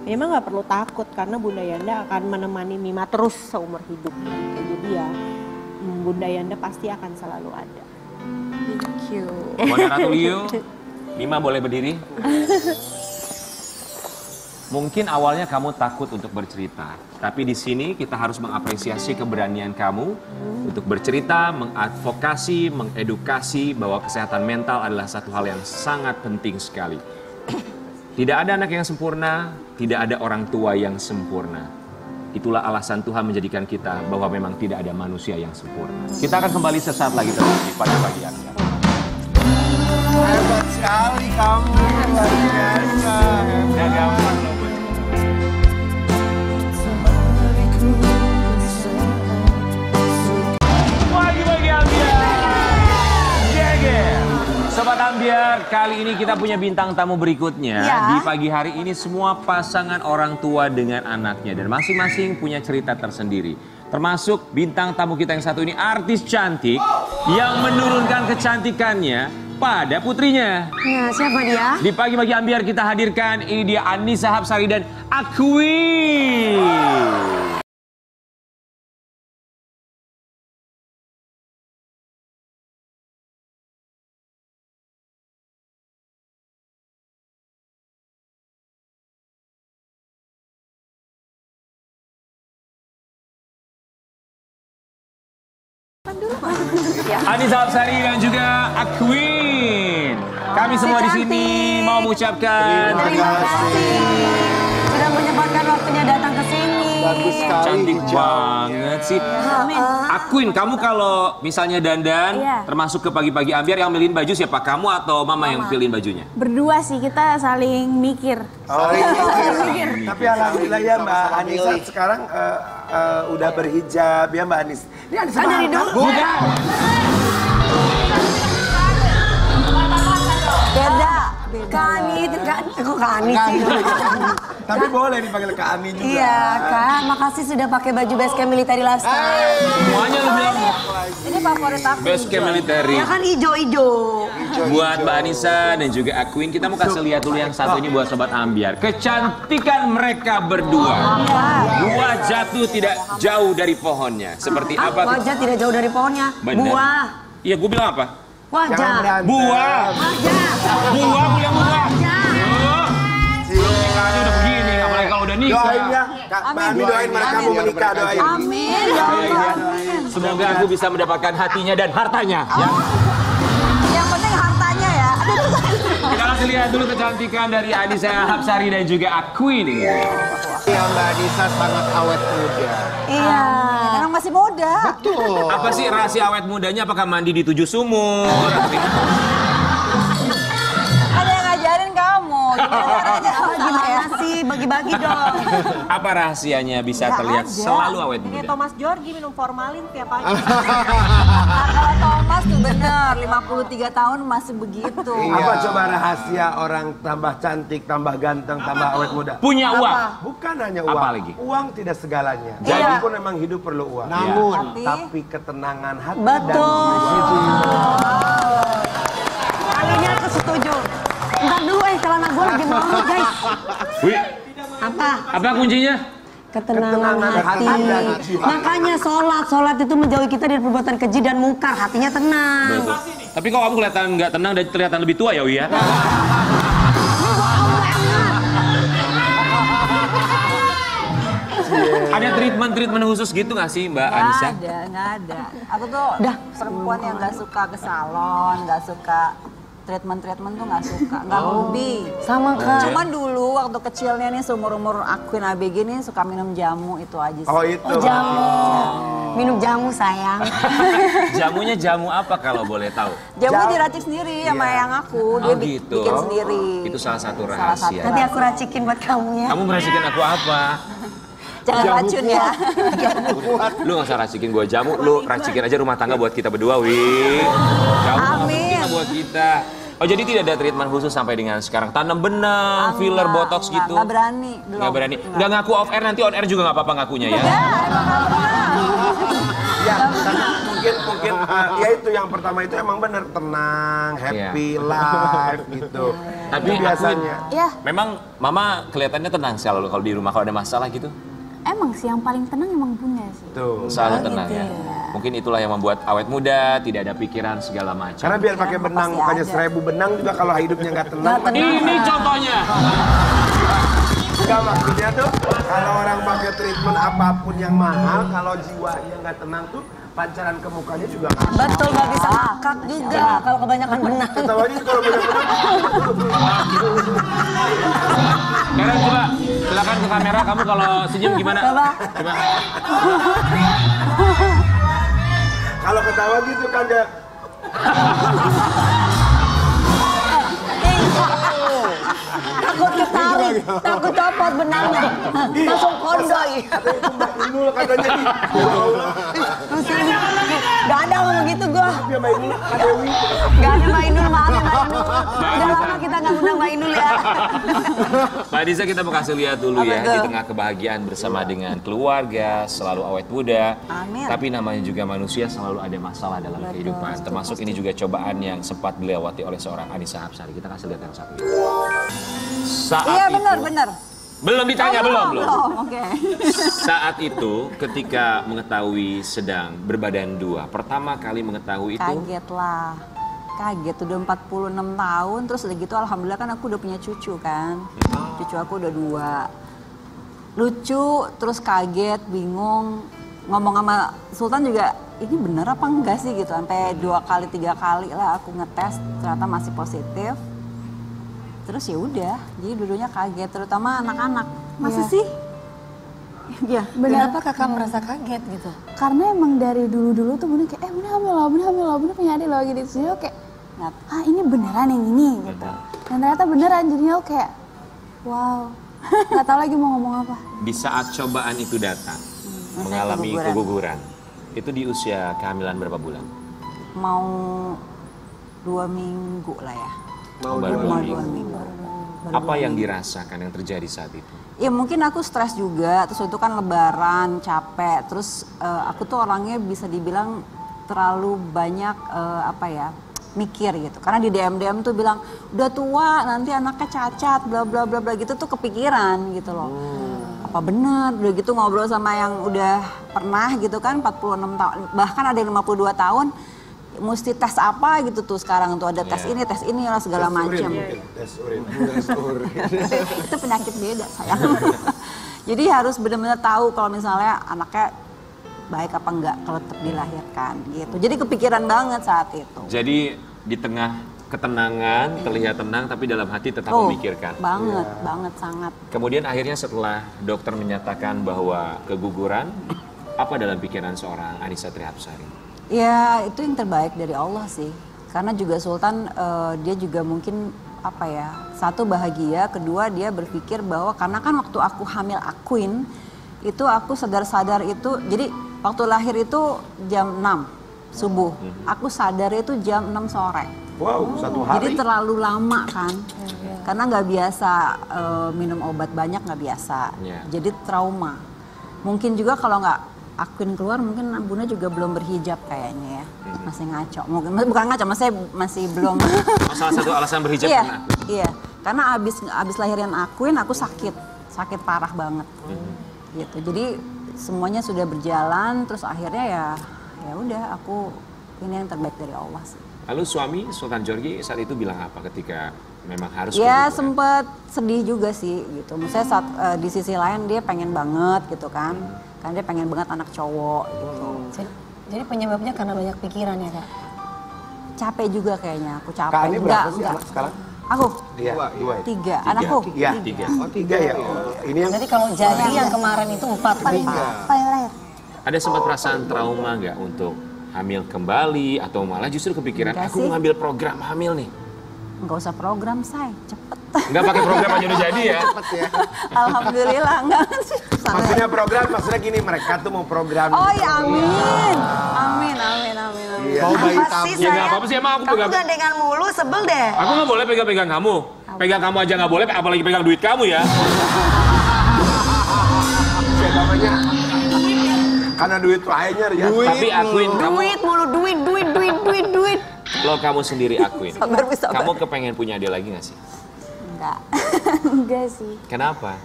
memang nggak perlu takut karena Bunda Yanda akan menemani Mima terus seumur hidup gitu. Jadi ya Bunda Yanda pasti akan selalu ada. Thank you. Bunda Ratuliu, Mima boleh berdiri? Mungkin awalnya kamu takut untuk bercerita, tapi di sini kita harus mengapresiasi keberanian kamu untuk bercerita, mengadvokasi, mengedukasi bahwa kesehatan mental adalah satu hal yang sangat penting sekali. Tidak ada anak yang sempurna, tidak ada orang tua yang sempurna. Itulah alasan Tuhan menjadikan kita bahwa memang tidak ada manusia yang sempurna. Kita akan kembali sesaat lagi terus pada pagi hari. Hebat sekali kamu, luar biasa. Gak gampang loh. Pagi-pagi Ambiar. Sobat Ambiar, kali ini kita punya bintang tamu berikutnya. Ya. Di pagi hari ini semua pasangan orang tua dengan anaknya. Dan masing-masing punya cerita tersendiri. Termasuk bintang tamu kita yang satu ini artis cantik yang menurunkan kecantikannya pada putrinya. Nah, siapa dia? Di pagi-pagi Ambiar kita hadirkan, ini dia Annisa Hapsari dan Aquin. Annisa Hapsari dan juga Aquin. Kami semua di sini mau mengucapkan Terima kasih sudah menyempatkan waktunya datang ke sini. Bagus sekali. cantik hijau. banget sih. Aquin, kamu kalau misalnya dandan termasuk ke pagi-pagi Ambiar yang milihin baju siapa? Kamu atau Mama yang pilihin bajunya? Berdua sih, kita saling mikir. Tapi alhamdulillah ya Mbak Anissa sekarang udah berhijab ya Mbak Anis. Ini Anissa Dari dulu. Bukan. Beda. Kani, kok Kani sih? Tapi boleh dipanggil Kak Ami juga. Iya, Kak. Makasih sudah pakai baju basecamp military lifestyle. Semuanya lu bilang Ini favorit aku. base camp military. Ya kan ijo-ijo. Buat Mbak Anissa dan juga Aquin, kita mau kasih lihat dulu yang satu ini buat Sobat Ambiar. Kecantikan mereka berdua. Buah jatuh tidak jauh dari pohonnya. Seperti apa? Wajah tidak jauh dari pohonnya. Bener. Buah. Iya, gue bilang apa? Wajah. Buah. Wajah. Buah, gue bilang buah. Wajah. Nikahnya udah begini, apalagi kalau udah nikah. Doain ya, Kak Mbak Ami doain mereka mau menikah, doain. Amin. Semoga aku bisa mendapatkan hatinya dan hartanya. Ya. Yang penting hartanya ya. Kita kasih lihat dulu kecantikan dari Annisa Hapsari dan juga Aquin ini. Iya, Mbak Anissa sangat awet muda. Iya. Orang masih muda. Betul. Apa sih rahasia awet mudanya? Apakah mandi di 7 sumur? Ada yang ngajarin kamu. Gimana caranya? Gimana sih? Bagi-bagi dong. Apa rahasianya bisa terlihat selalu awet Kayak muda? Thomas Jorgi minum formalin tiap pagi. Kalau Thomas tuh bener, 53 tahun masih begitu. Apa coba rahasia orang tambah cantik, tambah ganteng, tambah awet muda? Punya uang. Bukan hanya uang. Apa lagi? Uang tidak segalanya. Iya. Jadi pun memang hidup perlu uang. Namun, Tapi ketenangan hati Betul. dan jiwa. Kalinya aku setuju. Entar dulu celana gue lagi mau guys. Wih, Apa? kuncinya? Ketenangan hati. hati dan jiwa. Makanya sholat itu menjauhi kita dari perbuatan keji dan mungkar. Hatinya tenang. Betul. Tapi kok kamu kelihatan nggak tenang dan kelihatan lebih tua ya, Wia? Ada treatment khusus gitu nggak sih Mbak Anissa? Nggak ada. Aku tuh perempuan yang nggak suka ke salon, nggak suka treatment tuh nggak suka, nggak hobi. Sama Kak. Cuman dulu waktu kecilnya nih seumur-umur Aquin ABG nih suka minum jamu itu aja sih. Oh itu. Jamu. Minum jamu sayang. Jamunya jamu apa kalau boleh tahu? Jamu diracik sendiri sama yang aku, dia gitu. bikin sendiri. Itu salah satu Salah satu. rahasia. Nanti aku racikin buat kamu ya. Kamu meracikin aku apa? Jangan racun ya. Lu nggak usah racikin gua jamu, lu racikin aja rumah tangga buat kita berdua, Wi. Jamu Amin. buat kita. Oh jadi tidak ada treatment khusus sampai dengan sekarang? Tanam benang, filler, botox gitu? Nggak berani. Nggak berani? Nggak ngaku off air, nanti on air juga nggak apa-apa ngakunya ya? Ya, mungkin ya itu yang pertama itu emang bener tenang, happy life gitu. Tapi itu biasanya. Iya. Memang mama kelihatannya tenang selalu kalau di rumah kalau ada masalah gitu? Emang sih yang paling tenang emang Bunda sih. Tuh. Selalu tenang ya. Mungkin itulah yang membuat awet muda, tidak ada pikiran segala macam. Karena biar pakai benang, bukannya 1000 benang juga kalau hidupnya nggak tenang. Ini contohnya. Enggak, maksudnya tuh kalau orang pakai treatment apapun yang mahal, kalau jiwanya nggak tenang tuh pancaran ke mukanya juga nggak. Betul, nggak bisa ngakak juga kalau kebanyakan benang. Ketawanya kalau banyak-banyak. Sekarang coba silakan ke kamera, kamu kalau senyum gimana? Coba. Kalau ketawa gitu kan kayak Takut ketarik, takut copot benangnya. Langsung kondoy. Inul katanya nih. Gak ada ngomong gitu gua. Dia main ini, Kak Dewi. Gak ada Mbak Inul, maaf ya Mbak Inul. Udah lama kita gak undang Mbak Inul ya. Mbak Adisa, kita mau kasih lihat dulu ya, di tengah kebahagiaan bersama dengan keluarga, selalu awet muda. Amin. Tapi namanya juga manusia, selalu ada masalah dalam kehidupan. Termasuk ini juga cobaan yang sempat dilewati oleh seorang Anissa Hapsari. Kita kasih lihat yang satu ini. Saat Iya itu, benar. belum ditanya, belum. Oke. Saat itu, ketika mengetahui sedang berbadan dua, pertama kali mengetahui itu, Kaget lah. Kaget, udah 46 tahun, terus udah gitu alhamdulillah kan aku udah punya cucu kan. Cucu aku udah 2. Lucu, terus kaget, bingung. Ngomong sama Sultan juga, ini bener apa enggak sih gitu. Sampai 2 kali, 3 kali lah aku ngetes, ternyata masih positif. Terus ya udah, jadi dulunya kaget, terutama anak-anak. Masa sih? Iya. Kenapa kakak merasa kaget gitu? Karena emang dari dulu-dulu tuh Bunda kayak, Bunda hamil loh, Bunda punya adik loh gitu. Jadi kayak, ini beneran yang ini gitu. Dan ternyata beneran, jadinya aku kayak, wow, gak tahu lagi mau ngomong apa. di saat cobaan itu datang, mengalami keguguran, itu di usia kehamilan berapa bulan? Mau 2 minggu lah ya. Baru 2 minggu. Baru Apa 2 yang minggu. dirasakan, yang terjadi saat itu? Ya mungkin aku stres juga, terus itu kan lebaran, capek, terus aku tuh orangnya bisa dibilang terlalu banyak mikir gitu. Karena di DM tuh bilang udah tua, nanti anaknya cacat, bla bla bla bla gitu tuh kepikiran gitu loh. Apa bener? Udah gitu ngobrol sama yang udah pernah gitu kan 46 tahun, bahkan ada yang 52 tahun. Mesti tes apa gitu tuh sekarang tuh ada tes ini lah segala macam. Tes urin. Itu penyakit beda sayang. Jadi harus benar-benar tahu kalau misalnya anaknya baik apa enggak kalau tetap dilahirkan gitu. Jadi kepikiran banget saat itu. Jadi di tengah ketenangan, terlihat tenang tapi dalam hati tetap memikirkan. Banget sangat. Kemudian akhirnya setelah dokter menyatakan bahwa keguguran, apa dalam pikiran seorang Anissa Trihapsari? Ya itu yang terbaik dari Allah sih. Karena juga Sultan dia juga mungkin satu bahagia, kedua dia berpikir bahwa karena kan waktu aku hamil Aquin itu aku sadar itu, jadi waktu lahir itu jam 6 subuh, aku sadar itu jam 6 sore. Wow, 1 hari. Jadi terlalu lama kan, karena nggak biasa minum obat banyak, nggak biasa, jadi trauma. Mungkin juga kalau nggak Aquin keluar mungkin Bunda juga belum berhijab kayaknya ya, masih ngaco. Mungkin bukan ngaco, masih belum. Salah satu alasan berhijab karena Iya, karena abis lahiran Aquin aku sakit parah banget, gitu. Jadi semuanya sudah berjalan, terus akhirnya ya udah aku ini yang terbaik dari Allah sih. Lalu suami Sultan Djorghi saat itu bilang apa ketika memang harus Ya keguguran? sempet sedih juga sih gitu. Maksudnya saat di sisi lain dia pengen banget gitu kan. Kan dia pengen banget anak cowok gitu. Jadi penyebabnya karena banyak pikiran ya kak? Capek juga kayaknya, aku capek. Kak ini berapa sih anak sekarang? Aku? Iya, 2. 3, anakku? Iya. 3. Oh 3 ya? Ini yang Jadi kalau jadi yang kemarin itu 4 Paling lahir. Ada sempat perasaan trauma nggak untuk hamil kembali atau malah justru kepikiran Enggak aku sih. mengambil program hamil nih? Nggak usah program say, cepet. Nggak pakai program aja udah jadi ya? Cepet ya. Alhamdulillah enggak. Maksudnya program, maksudnya gini, mereka tuh mau program. Oh ya amin. Amin. Iya. Mau bayi Apa tabung. sih Ya nggak sayang? apa-apa sih, emang aku Kamu pegang. gandengan mulu, sebel deh. Aku nggak boleh pegang-pegang kamu. Pegang kamu aja nggak boleh, apalagi pegang duit kamu ya. Namanya karena duit lainnya ya. Tapi akuin kamu, Duit mulu, duit. lo kamu sendiri akuin. Sabar, Bu, sabar. Kamu kepengen punya adik lagi nggak sih? Enggak. Enggak sih. Kenapa?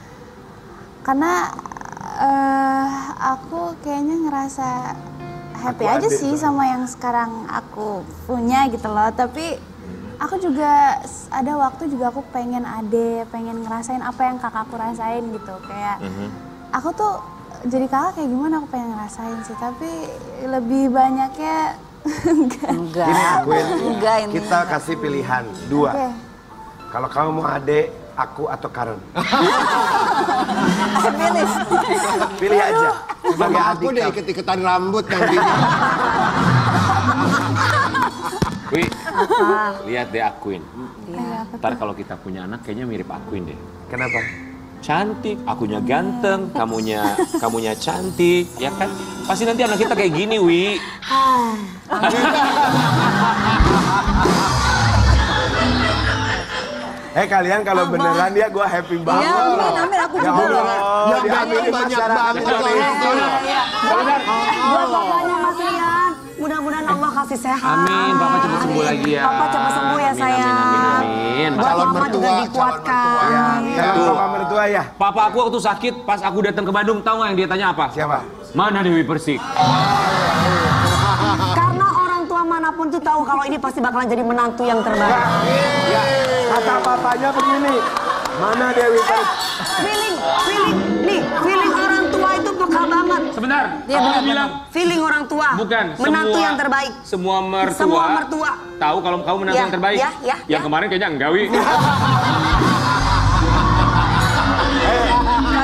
Karena aku kayaknya ngerasa happy Aku aja adik sih tuh. sama yang sekarang aku punya gitu loh. Tapi aku juga ada waktu juga aku pengen pengen ngerasain apa yang kakakku rasain gitu. Kayak aku tuh jadi kakak kayak gimana aku pengen ngerasain sih. Tapi lebih banyaknya enggak. Gini akuin, Enggak, ini kita enggak. kasih pilihan 2. Oke. Kalau kamu mau adik, aku atau Karen. Pilih. Pilih aja. Sebagai Sama adik aku deh kamu. ikut-ikutan rambut nantinya. Wih, lihat deh akuin. Iya, apa Ntar kalau kita punya anak kayaknya mirip akuin deh. Kenapa? Cantik, akunya ganteng, kamunya cantik, ya kan? Pasti nanti anak kita kayak gini, Wi. Kalian kalau beneran ya gue happy banget. Iya, amin, amin, aku Ya juga loh. Allah, Yang diamini banyak masyarakat banget loh. Indonesia. Buat bapaknya Mas Rian, mudah-mudahan Allah kasih sehat. Amin, Bapak cepat sembuh lagi ya. Papa cepat sembuh ya, Amin, sayang. Amin. Buat Calon mama juga mertua, dikuatkan. Ya, kalau Tuh. bapak mertua ya. Papa aku waktu sakit, pas aku datang ke Bandung, tahu nggak yang dia tanya apa? Siapa? Mana Dewi Persik? Karena orang tua manapun tuh tahu kalau ini pasti bakalan jadi menantu yang terbaik. Ya, kata papanya begini. Mana Dewi Persik? Feeling orang tua itu peka banget. Sebentar, Iya, kamu benar, bilang Feeling orang tua. bukan. Menantu semua- yang terbaik. Semua mertua. Semua mertua. Tahu kalau kamu menantu Ya, yang terbaik. ya, ya, Yang ya. kemarin kayaknya enggak, Wi.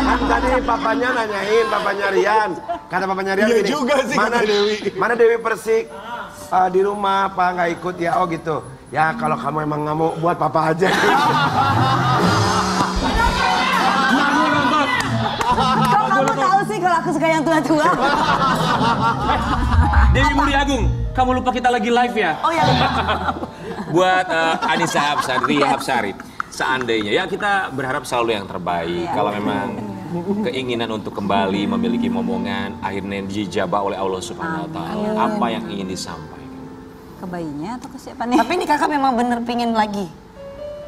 Kan tadi papanya nanyain, papanya Rian. Kata papanya Rian Iya gini. juga sih, Mana kata Dewi. Mana Dewi Persik? Di rumah, apa nggak ikut ya? Oh gitu. Ya kalau kamu emang nggak mau buat papa aja. Kok kamu tahu sih kalau aku suka yang tua-tua? Dewi Mulyagung, kamu lupa kita lagi live ya? Oh ya. Buat Anissa Hapsari, seandainya ya kita berharap selalu yang terbaik. Kalau memang keinginan untuk kembali memiliki momongan akhirnya dijabah oleh Allah Subhanahu wa taala. Apa yang ingin disampaikan? Ke bayinya atau ke siapa nih? Tapi ini kakak memang bener pingin lagi.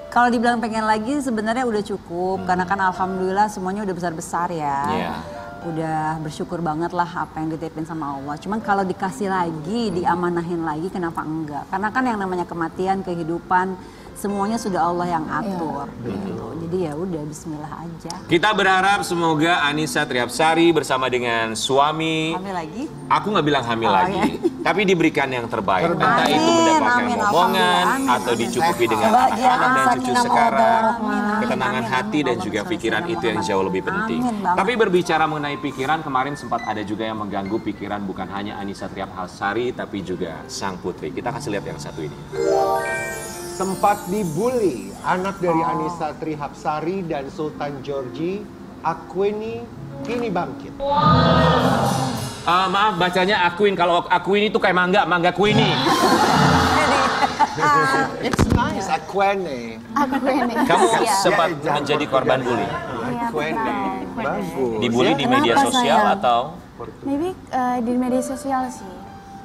Kalau dibilang pengen lagi sebenarnya udah cukup karena kan alhamdulillah semuanya udah besar-besar ya. Iya. Udah bersyukur banget lah apa yang dititipin sama Allah. Cuman kalau dikasih lagi, diamanahin lagi kenapa enggak? Karena kan yang namanya kematian, kehidupan semuanya sudah Allah yang atur gitu. Jadi ya udah bismillah aja. Kita berharap semoga Anissa Trihapsari bersama dengan suami, Hamil lagi? aku nggak bilang hamil Oh, lagi, tapi diberikan yang terbaik. Entah itu Amin, mendapatkan amin, momongan alhamdulillah, atau amin. dicukupi dengan Kebahagiaan, anak-anak dan cucu sakinah, sekarang. mawaddah, warahmah. Ketenangan Amin, hati amin, dan Allah juga bersalawat pikiran sama itu yang Muhammad. jauh lebih penting. Amin banget. Tapi berbicara mengenai pikiran, kemarin sempat ada juga yang mengganggu pikiran bukan hanya Anissa Trihapsari tapi juga sang putri. Kita kasih lihat yang satu ini. Sempat dibully anak dari Anissa Trihapsari dan Sultan Georgie, Aquini kini bangkit. Maaf bacanya akuin, kalau akuin itu kayak mangga queenie. It's nice, Aquene. Aku ini. Kamu Iya. sempat Iya, menjadi korban bully. Aquene. Bagus. Dibully di media Kenapa, sosial sayang? atau Maybe di media sosial sih.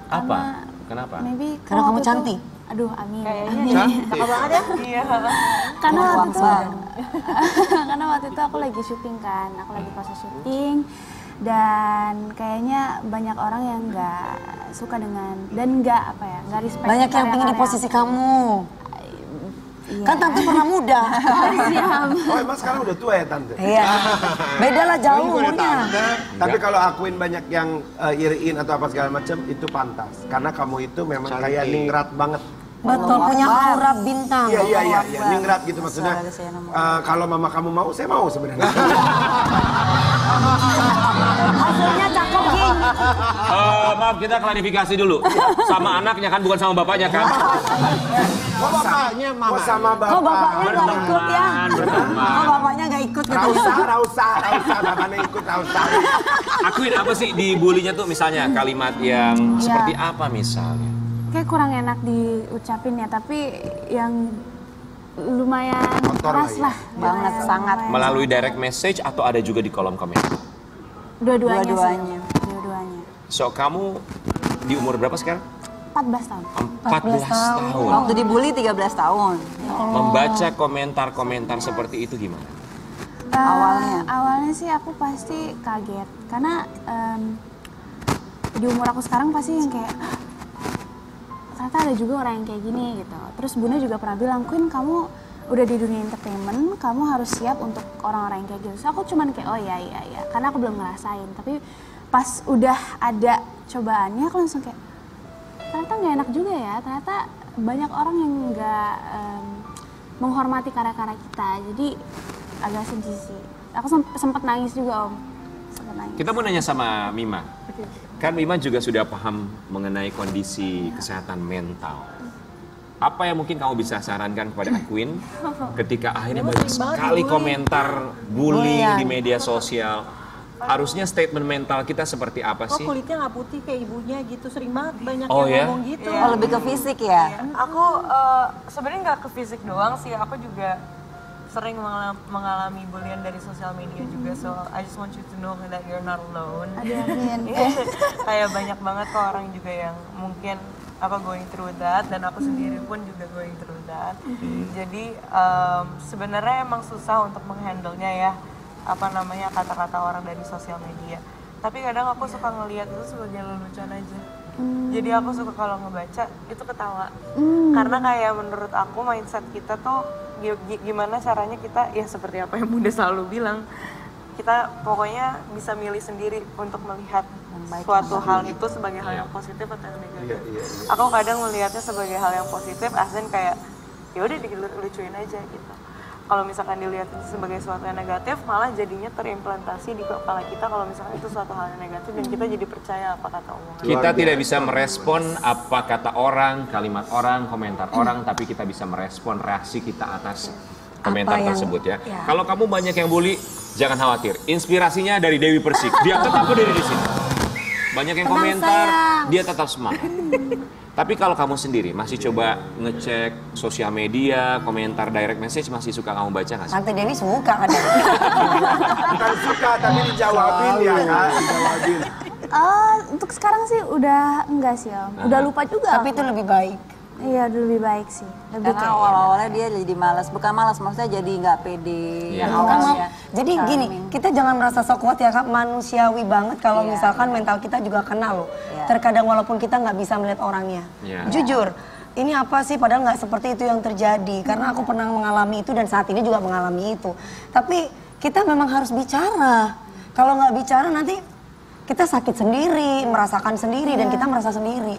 apa? Kenapa? Maybe Karena kamu waktu itu- cantik. Aduh, amin. Cantik. Karena waktu itu karena waktu itu aku lagi syuting kan, aku lagi proses syuting dan kayaknya banyak orang yang nggak suka dengan dan nggak apa ya, nggak respect. Banyak yang pengen di karya-karya posisi kamu. Iya. Kan tante pernah muda. Oh emang sekarang udah tua ya tante? Iya. Beda lah jauh Kamu udah umurnya. tante. Tapi kalau akuin banyak yang iriin atau apa segala macam itu pantas. Karena kamu itu memang Cantik. kayak ningrat banget. Betul, punya aura bintang. Iya, ningrat gitu maksudnya. Suara saya nama. Kalau mama kamu mau, saya mau sebenarnya. Hasilnya cakep, King. Maaf kita klarifikasi dulu. Sama anaknya kan bukan sama bapaknya kan? Kok bapaknya mama? Kok sama bapak? Kok bapaknya nggak ikut ya? Berteman. Kok bapaknya nggak ikut gitu? Rausah, bapaknya ikut, rausah. Akuin apa sih dibulinya tuh misalnya kalimat yang seperti apa misalnya? Kayak kurang enak diucapin ya, tapi yang lumayan Kotor keras lah lah. ya. Banget, sangat. Melalui direct message atau ada juga di kolom komentar? Dua-duanya sih. Dua-duanya. Dua-duanya. So, kamu di umur berapa sekarang? 14 tahun. 14 tahun. Waktu dibully 13 tahun. Membaca komentar-komentar seperti itu gimana? Awalnya? Awalnya sih aku pasti kaget. Karena di umur aku sekarang pasti yang kayak, ternyata ada juga orang yang kayak gini gitu. Terus Bunda juga pernah bilang, Queen kamu udah di dunia entertainment, kamu harus siap untuk orang-orang yang kayak gitu. So aku cuman kayak, oh iya, karena aku belum ngerasain. Tapi pas udah ada cobaannya, aku langsung kayak, ternyata nggak enak juga ya. Ternyata banyak orang yang nggak menghormati karya-karya kita. Jadi agak sedih sih. Aku sempat nangis juga, Om. Sempat nangis. Kita mau nanya sama Mima. Kan Mima juga sudah paham mengenai kondisi kesehatan mental. Apa yang mungkin kamu bisa sarankan kepada Queen ketika akhirnya banyak sekali komentar bullying di media sosial? Harusnya statement mental kita seperti apa Kok sih? kulitnya nggak putih kayak ibunya gitu, sering banget banyak Oh, yang ya? ngomong gitu. Oh, lebih ke fisik ya? Aku sebenarnya nggak ke fisik doang sih, aku juga sering mengalami bullying dari sosial media juga. So I just want you to know that you're not alone. Kayak banyak banget kok orang juga yang mungkin going through that, dan aku sendiri pun juga going through that. Jadi sebenarnya emang susah untuk menghandle-nya ya, kata-kata orang dari sosial media. Tapi kadang aku suka ngelihat itu sebagai lelucon aja. Jadi aku suka kalau ngebaca itu ketawa. Karena kayak menurut aku mindset kita tuh gimana caranya kita, ya seperti apa yang Bunda selalu bilang, kita pokoknya bisa milih sendiri untuk melihat suatu hal itu sebagai hal yang positif atau yang negatif. Aku kadang melihatnya sebagai hal yang positif, aslinya kayak ya udah dilucuin aja gitu. Kalau misalkan dilihat itu sebagai sesuatu yang negatif, malah jadinya terimplementasi di kepala kita kalau misalkan itu suatu hal yang negatif, dan kita jadi percaya apa kata omongan. Kita tidak bisa merespon apa kata orang, kalimat orang, komentar orang, tapi kita bisa merespon reaksi kita atas komentar tersebut ya. Kalau kamu banyak yang bully, jangan khawatir. Inspirasinya dari Dewi Persik. Dia tetap berdiri di sini. Banyak yang komentar, dia tetap semangat. Tapi kalau kamu sendiri masih coba ngecek sosial media, komentar direct message, masih suka kamu baca nggak sih? Tante Dewi suka kadang. Bukan suka, tapi dijawabin ya kan? Dijawabin. Untuk sekarang sih udah enggak sih, Om. Udah lupa juga. Tapi itu lebih baik. Iya, udah lebih baik sih. Lebih Karena awal-awalnya dia jadi malas, bukan malas, maksudnya jadi nggak pede. Iya. Awalnya. Jadi gini, kita jangan merasa sok kuat ya Kak, manusiawi banget kalau misalkan mental kita juga kena loh. Terkadang walaupun kita nggak bisa melihat orangnya. Jujur, ini apa sih padahal nggak seperti itu yang terjadi. Karena aku pernah mengalami itu dan saat ini juga mengalami itu. Tapi kita memang harus bicara. Kalau nggak bicara nanti kita sakit sendiri, merasakan sendiri dan kita merasa sendiri.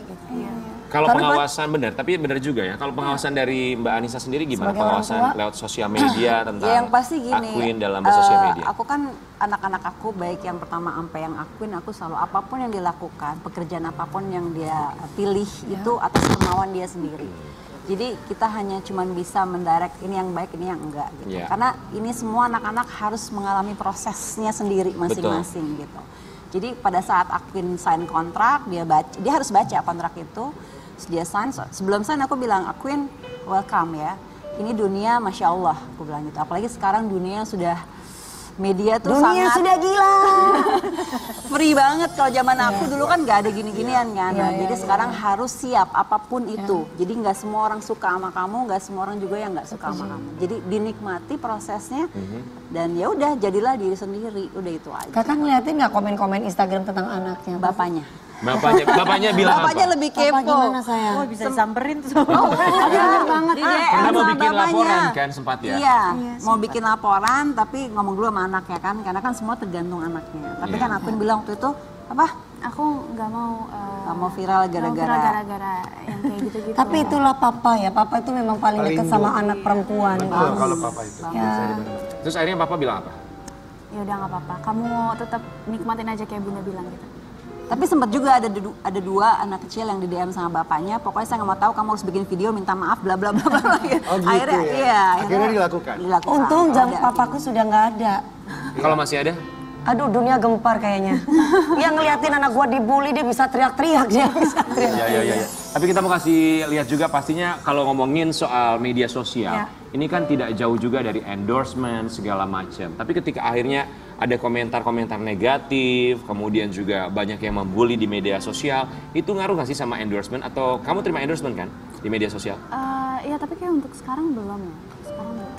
Kalau pengawasan benar, tapi benar juga ya. Kalau pengawasan dari Mbak Anissa sendiri gimana? Sebagai pengawasan lewat sosial media tentang Ya, yang pasti gini, Queen dalam sosial media. Aku kan anak-anak aku, baik yang pertama sampai yang Queen, aku selalu apapun yang dilakukan, pekerjaan apapun yang dia pilih itu atas kemauan dia sendiri. Jadi kita hanya cuman bisa mendirect ini yang baik, ini yang enggak gitu. Karena ini semua anak-anak harus mengalami prosesnya sendiri masing-masing gitu. Jadi pada saat Queen sign kontrak, dia harus baca kontrak itu. Dia sign, sebelum sign aku bilang, Queen welcome ya, ini dunia Masya Allah, aku bilang gitu. Apalagi sekarang dunia sudah, media tuh dunia sangat sudah gila. free banget. Kalau zaman aku dulu kan gak ada gini-ginian kan. Jadi sekarang harus siap apapun itu. Jadi nggak semua orang suka sama kamu, nggak semua orang juga yang nggak suka sama kamu. Jadi dinikmati prosesnya dan ya udah jadilah diri sendiri, udah itu aja. Kakak ngeliatin nggak komen-komen Instagram tentang anaknya? Bapaknya. Bapaknya bilang Bapaknya apa? lebih kepo. Gimana sayang? Oh, bisa disamperin tuh. Bener banget. Pernah mau bikin laporan kan sempat ya? Iya, mau bikin laporan tapi ngomong dulu sama anaknya kan, karena kan semua tergantung anaknya. Tapi kan aku bilang waktu itu, apa? Aku nggak mau viral gara-gara yang kayak gitu-gitu. Tapi itulah papa ya, papa itu memang paling dekat sama anak perempuan. Betul, kalau papa itu. Terus akhirnya papa bilang apa? Ya udah nggak apa-apa, kamu tetap nikmatin aja kayak Bunda bilang gitu. Tapi sempat juga ada dua anak kecil yang di DM sama bapaknya, pokoknya saya nggak mau tahu, kamu harus bikin video minta maaf bla bla bla bla. Oh gitu akhirnya, ya? Iya, Akhirnya dilakukan? Untung jam papaku sudah nggak ada. Kalau masih ada? Aduh, dunia gempar kayaknya. Yang ngeliatin anak gua dibully, dia bisa teriak-teriak, dia bisa teriak. Ya. Tapi kita mau kasih lihat juga pastinya kalau ngomongin soal media sosial, ini kan tidak jauh juga dari endorsement segala macam. Tapi ketika akhirnya ada komentar-komentar negatif, kemudian juga banyak yang membuli di media sosial, itu ngaruh nggak sih sama endorsement? Atau kamu terima endorsement kan di media sosial? Iya, tapi kayak untuk sekarang belum ya.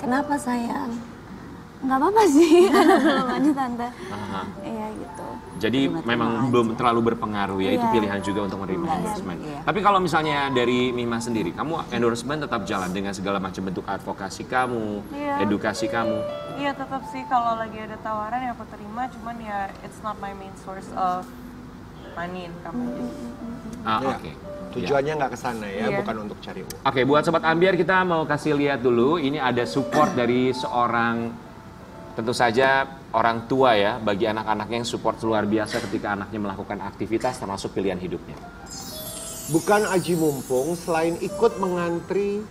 Kenapa sayang? Nggak apa-apa sih, karena belum aja tante. Iya gitu. Jadi memang belum terlalu berpengaruh ya, itu pilihan juga untuk menerima endorsement. Tapi kalau misalnya dari Mima sendiri, kamu endorsement tetap jalan dengan segala macam bentuk advokasi kamu, edukasi kamu? Iya tetap sih, kalau lagi ada tawaran ya aku terima, cuman ya it's not my main source of money income. Oke. Tujuannya nggak ke sana ya, bukan untuk cari uang. Oke, buat Sobat Ambiar kita mau kasih lihat dulu, ini ada support dari seorang, tentu saja orang tua ya, bagi anak-anaknya yang support luar biasa ketika anaknya melakukan aktivitas termasuk pilihan hidupnya. Bukan aji mumpung, selain ikut mengantri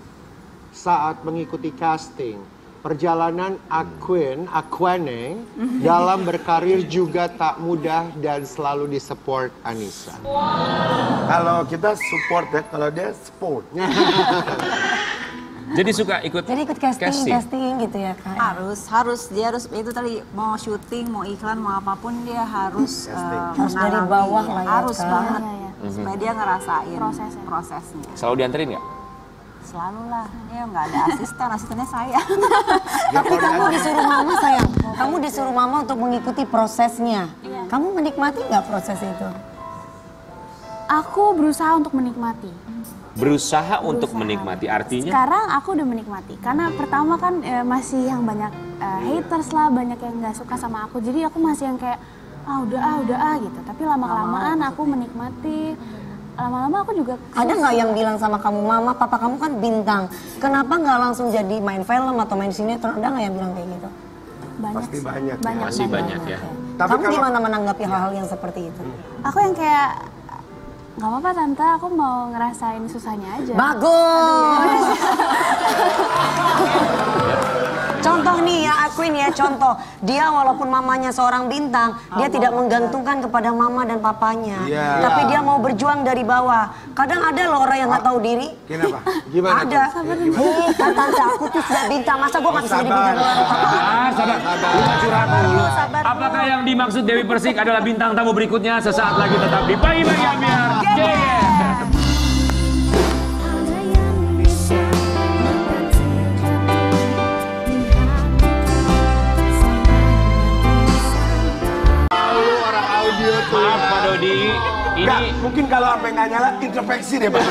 saat mengikuti casting, perjalanan Aquene dalam berkarir juga tak mudah dan selalu disupport Anissa. Kalau kita support ya, kalau dia support. Jadi suka ikut casting gitu ya Kak? Harus dia harus itu tadi, mau syuting, mau iklan, mau apapun dia harus dari bawah lah ya, harus Kak. banget supaya dia ngerasain prosesnya. Selalu dianterin nggak? Selalu lah, ya nggak ada asistennya saya. Tapi kamu disuruh mama sayang, kamu disuruh mama untuk mengikuti prosesnya. Kamu menikmati nggak proses itu? Aku berusaha untuk menikmati. Berusaha untuk menikmati, artinya? Sekarang aku udah menikmati, karena pertama kan masih yang banyak haters lah, banyak yang nggak suka sama aku. Jadi aku masih yang kayak, udah gitu. Tapi lama-kelamaan aku menikmati. Lama-lama aku juga... Ada nggak yang bilang sama kamu, mama, papa kamu kan bintang, kenapa nggak langsung jadi main film atau main sinetron? Ada nggak yang bilang kayak gitu? Banyak Pasti sih. banyak. Masih banyak ya. Tapi Kamu kalau- gimana menanggapi hal-hal yang seperti itu? Aku yang kayak, nggak apa-apa tante, aku mau ngerasain susahnya aja. Bagus. Contoh nih ya, akuin ya contoh. Dia walaupun mamanya seorang bintang, dia tidak menggantungkan kepada mama dan papanya. Tapi dia mau berjuang dari bawah. Kadang ada loh orang yang nggak tahu diri. Kenapa? Gimana? Ada. Kan tante aku tuh sudah bintang, masa gue nggak bisa jadi bintang? Sabar. Kita curhat dulu. Apakah yang dimaksud Dewi Persik adalah bintang tamu berikutnya? Sesaat lagi tetap di Pagi-Pagi Ambiar. Maaf Pak Dodi, Nggak, ini mungkin kalau sampai nggak nyala, introspeksi deh Pak.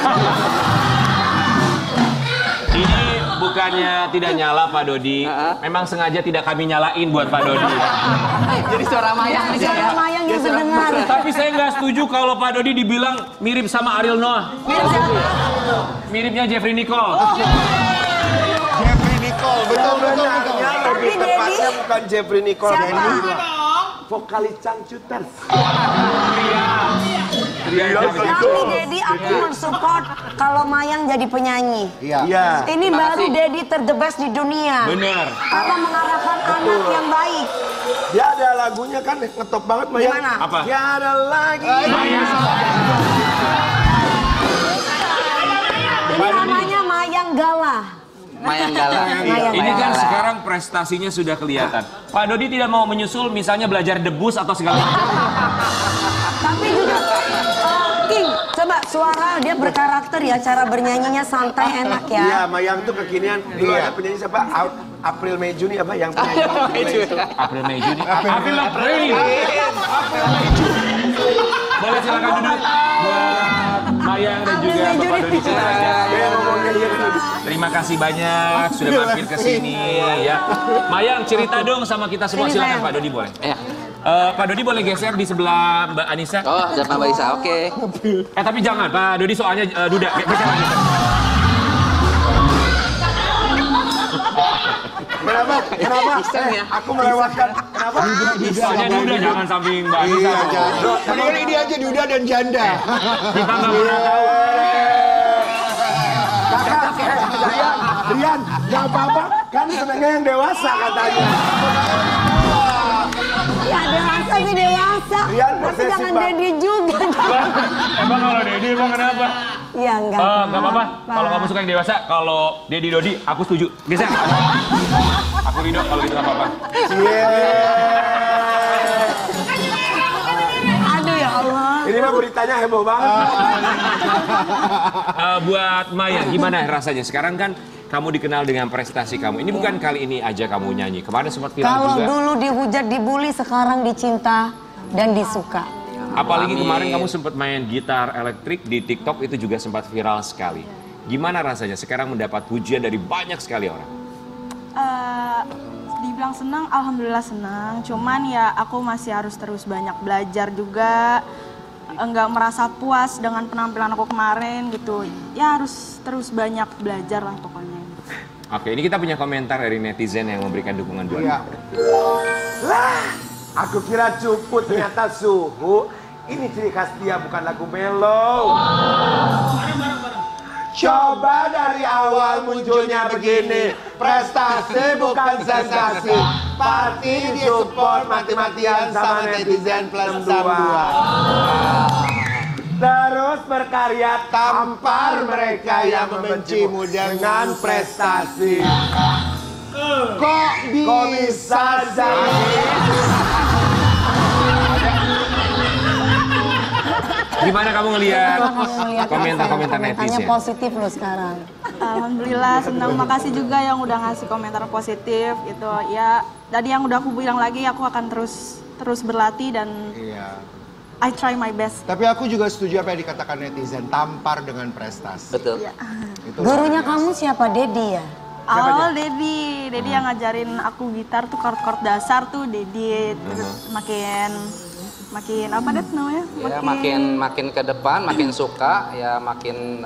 ini bukannya tidak nyala Pak Dodi, memang sengaja tidak kami nyalain buat Pak Dodi. Jadi suara Mayang aja ya. Suara Mayang yang terdengar. Tapi saya nggak setuju kalau Pak Dodi dibilang mirip sama Ariel Noah. Miripnya Jeffrey Nicole. Jeffrey Nicole, betul. Sebenarnya lebih Tapi tepatnya Dedi- bukan Jeffrey Nicole. Siapa? Dedi. Vokalis Cangcuter. Tapi Dedi, aku mensupport kalau Mayang jadi penyanyi. Iya. Ini baru Dedi the best di dunia. Bener. Karena mengarahkan anak yang baik. Dia ada lagunya kan ngetop banget Maya. Gimana? Apa? Tiada lagi. Ini namanya Mayang Galah. Mayang Galang. Ini kan sekarang prestasinya sudah kelihatan. Pak Dodi tidak mau menyusul misalnya belajar debus atau segala macam. Tapi juga King, coba suara dia berkarakter ya, cara bernyanyinya santai enak ya. Iya, Mayang tuh kekinian. Dulu ada penyanyi siapa? April Mei Juni apa yang penyanyi? April Mei Juni. April Mei Juni. Boleh silakan duduk buat Mayang dan juga Bapak Dodi Sudrajat. Terima kasih banyak sudah mampir ke sini ya. Mayang cerita dong sama kita semua, Sini, silakan sayang. Pak Dodi boleh. Iya. Pak Dodi boleh geser di sebelah Mbak Anissa. Oh, Mbak Isa, oke. Tapi jangan Pak Dodi soalnya duda. Geser lagi. Kenapa? Aku melewatkan. Kenapa? Soalnya Duda jangan samping Mbak Anissa. Iya, jangan. Mendingan ini aja Duda dan Janda. Kita nggak pernah tahu. Rian, nggak apa-apa. Kan senangnya yang dewasa katanya. Ya dewasa sih dewasa. Rian Tapi posesif, jangan Bang. Dedi juga. Emang kalau Dedi emang kenapa? Ya enggak. Nggak apa-apa. Kalau kamu suka yang dewasa, kalau Dedi Dodi, aku setuju. Geser. Aku Rido kalau gitu nggak apa-apa. Aduh ya Allah. Ini mah beritanya heboh banget. Buat Maya, gimana rasanya? Sekarang kan kamu dikenal dengan prestasi kamu. Ini bukan kali ini aja kamu nyanyi. Kemarin sempat viral Kalau juga. dulu dihujat, dibully, sekarang dicinta dan disuka. Apalagi kemarin kamu sempat main gitar elektrik di TikTok, itu juga sempat viral sekali. Gimana rasanya sekarang mendapat pujian dari banyak sekali orang? Dibilang senang, alhamdulillah senang. Cuman ya aku masih harus terus banyak belajar juga. Enggak merasa puas dengan penampilan aku kemarin gitu. Ya harus terus banyak belajar lah pokoknya. Oke, ini kita punya komentar dari netizen yang memberikan dukungan buat Iya. Lah, aku kira cupu ternyata suhu. Ini ciri khas dia, bukan lagu melo. Coba dari awal munculnya begini, prestasi bukan sensasi. Pasti disupport mati-matian sama netizen plus 62. Terus berkarya tampar mereka yang membencimu dengan prestasi. Kok bisa sih? Gimana kamu ngelihat komentar-komentar Komentarnya netizen? positif loh sekarang. Alhamdulillah senang. Makasih juga yang udah ngasih komentar positif gitu. Ya tadi yang udah aku bilang lagi, aku akan terus berlatih dan Iya. I try my best. Tapi aku juga setuju apa yang dikatakan netizen, tampar dengan prestasi. Betul. Itu Gurunya kamu siapa? Dedi ya? Awal Dedi yang ngajarin aku gitar tuh chord-chord dasar tuh Dedi. Terus makin apa deh namanya? Ya, makin ke depan, makin suka, ya makin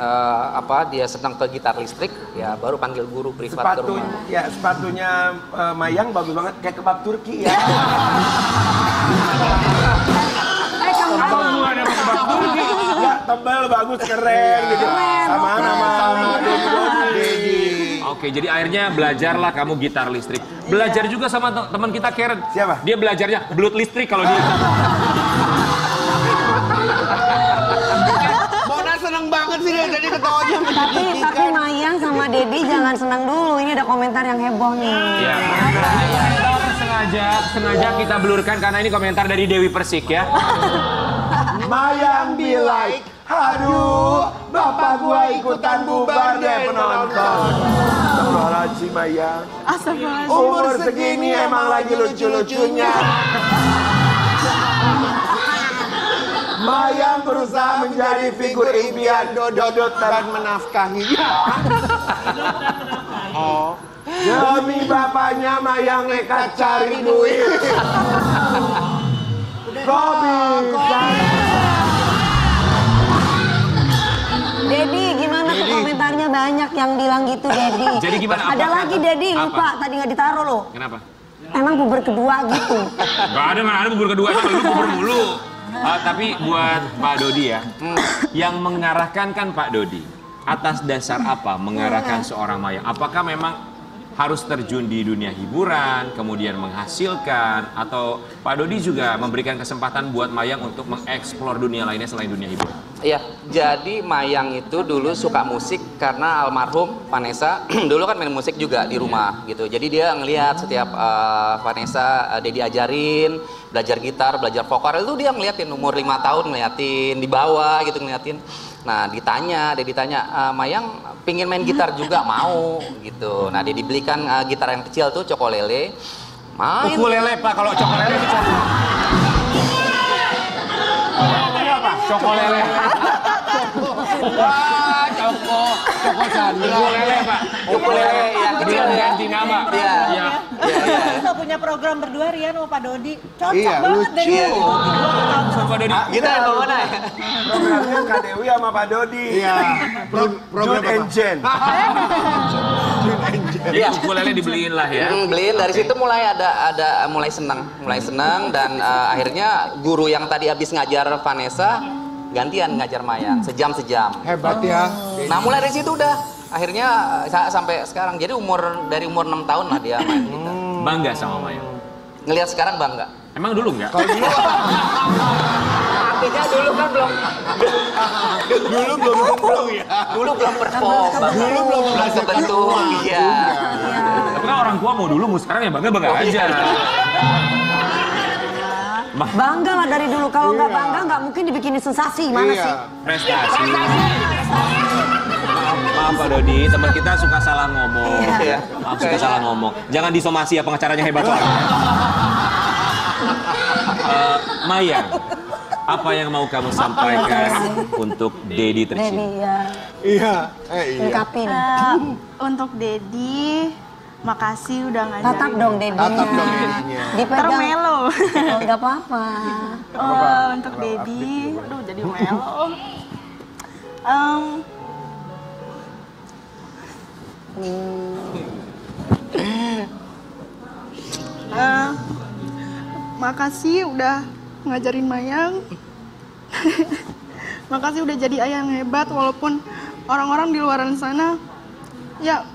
dia senang ke gitar listrik, ya baru panggil guru privat ke rumah. Sepatunya Mayang bagus banget, kayak kebab Turki ya. Ya tebal, bagus, keren gitu. Sama nama Dedi. Oke, jadi akhirnya belajarlah kamu gitar listrik. Belajar juga sama teman kita Karen. Siapa? Dia belajarnya belut listrik kalau dia. Mona seneng banget sih dari tadi ketawanya menjijikkan. Tapi Mayang sama Dedi jangan senang dulu. Ini ada komentar yang heboh nih. Iya. Sengaja kita blurkan karena ini komentar dari Dewi Persik ya. Mayang be like, aduh, bapak gua ikutan bubar deh penonton. Astagfirullahaladzim Mayang. Astagfirullahaladzim. Umur segini emang lagi lucu-lucunya. Mayang berusaha menjadi figur impian Dodot dan menafkahinya. Oh, Demi bapaknya Mayang nekat cari duit. Kok bisa? Dedi, gimana tuh komentarnya banyak yang bilang gitu, Dedi. Jadi gimana? Ada Apa? lagi, Dedi, lupa. Tadi nggak ditaruh loh. Kenapa? Emang bubur kedua gitu. Gak ada bubur kedua, itu lu bubur mulu. Tapi buat Pak Dodi ya, yang mengarahkan kan Pak Dodi. Atas dasar apa mengarahkan seorang Mayang? Apakah memang harus terjun di dunia hiburan, kemudian menghasilkan, atau Pak Dodi juga memberikan kesempatan buat Mayang untuk mengeksplor dunia lainnya selain dunia hiburan? Iya, jadi Mayang itu dulu suka musik karena almarhum Vanessa dulu kan main musik juga di rumah gitu. Jadi dia ngelihat setiap Vanessa Dedi ajarin, belajar gitar, belajar vokal itu dia ngeliatin umur 5 tahun ngeliatin di bawah gitu ngeliatin. Nah Dedi tanya, Mayang pingin main gitar juga mau gitu. Nah dia dibelikan gitar yang kecil tuh Cokolele. Main. Ukulele Pak, kalau Cokolele itu Cokolele. wah, Coko Chandra. Ukulele Pak. Ukulele yang kecil ya. Ganti nama. Iya. Iya. Kita punya program berdua Rian sama Pak Dodi. Cocok Iya, banget lucu. deh. Pak Dodi. Kita yang bawa mana ya? Programnya Kak Dewi sama Pak Dodi. Iya, program Jun and apa? Jen. Jun and Jen. Jadi ukulele dibeliin lah ya. Beliin, dari situ mulai mulai senang dan akhirnya guru yang tadi habis ngajar Vanessa gantian ngajar Mayang sejam. Hebat ya. Nah mulai dari situ udah akhirnya sampai sekarang. Jadi dari umur 6 tahun lah dia main gitar. Bangga sama Mayang. Ngelihat sekarang bangga. Emang dulu nggak? Kalau dulu Artinya dulu kan belum dulu belum perform. Dulu belum merasa bentuk. Iya. Tapi kan orang tua mau dulu, mau sekarang ya bangga aja. Bangga lah dari dulu. Kalau nggak bangga nggak mungkin dibikinin sensasi. Mana sih? Prestasi. Maaf Pak Dodi, teman kita suka salah ngomong. Maaf, suka salah ngomong. Jangan disomasi ya, pengacaranya hebat soalnya. Maya, apa yang mau kamu sampaikan untuk Dedi tercinta? Dedi ya. Iya. Ungkapin. Untuk Dedi, makasih udah ngajarin. Tatap dong Dedinya. Tatap dong Dedinya. Dipegang. Termelo. Oh, nggak apa-apa. Untuk Dedi, aduh jadi melo. Makasih udah ngajarin Mayang. Makasih udah jadi ayah yang hebat, walaupun orang-orang di luar sana ya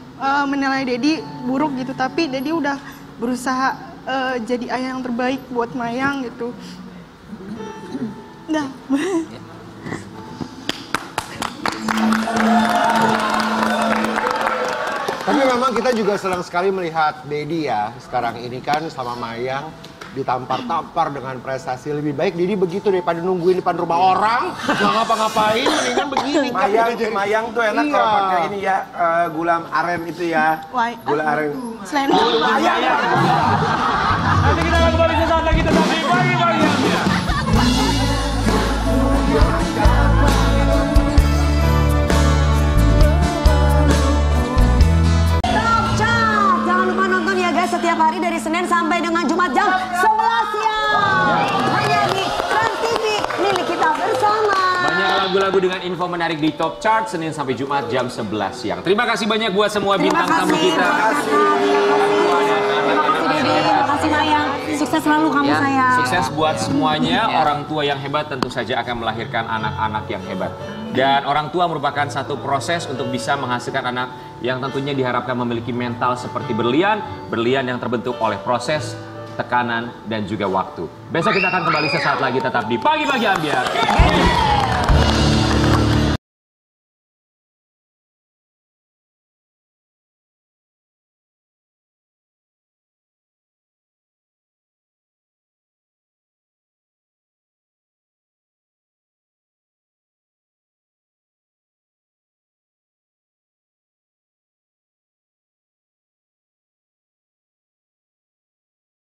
menilai Dedi buruk gitu, tapi Dedi udah berusaha jadi ayah yang terbaik buat Mayang gitu. Dah. Tapi memang kita juga senang sekali melihat Dedi ya sekarang ini kan sama Mayang ditampar-tampar dengan prestasi lebih baik. Dedi begitu daripada nungguin depan rumah orang nggak ngapa-ngapain, mendingan begini. Mayang tuh enak kalau pakai ini ya gula aren itu ya. Gula aren. Selain Nanti kita akan kembali sesaat lagi tetap di Pagi-Pagi Ambiar. Setiap hari dari Senin sampai dengan Jumat jam 11 siang. Hanya di Trans TV milik kita bersama. Banyak lagu-lagu dengan info menarik di Top Chart Senin sampai Jumat jam 11 siang. Terima kasih banyak buat semua bintang tamu kita. Terima kasih Mayang. Sukses selalu kamu sayang. Sukses buat semuanya. Orang tua yang hebat tentu saja akan melahirkan anak-anak yang hebat. Dan orang tua merupakan satu proses untuk bisa menghasilkan anak yang tentunya diharapkan memiliki mental seperti berlian yang terbentuk oleh proses, tekanan, dan juga waktu. Besok kita akan kembali sesaat lagi tetap di Pagi-Pagi Ambiar.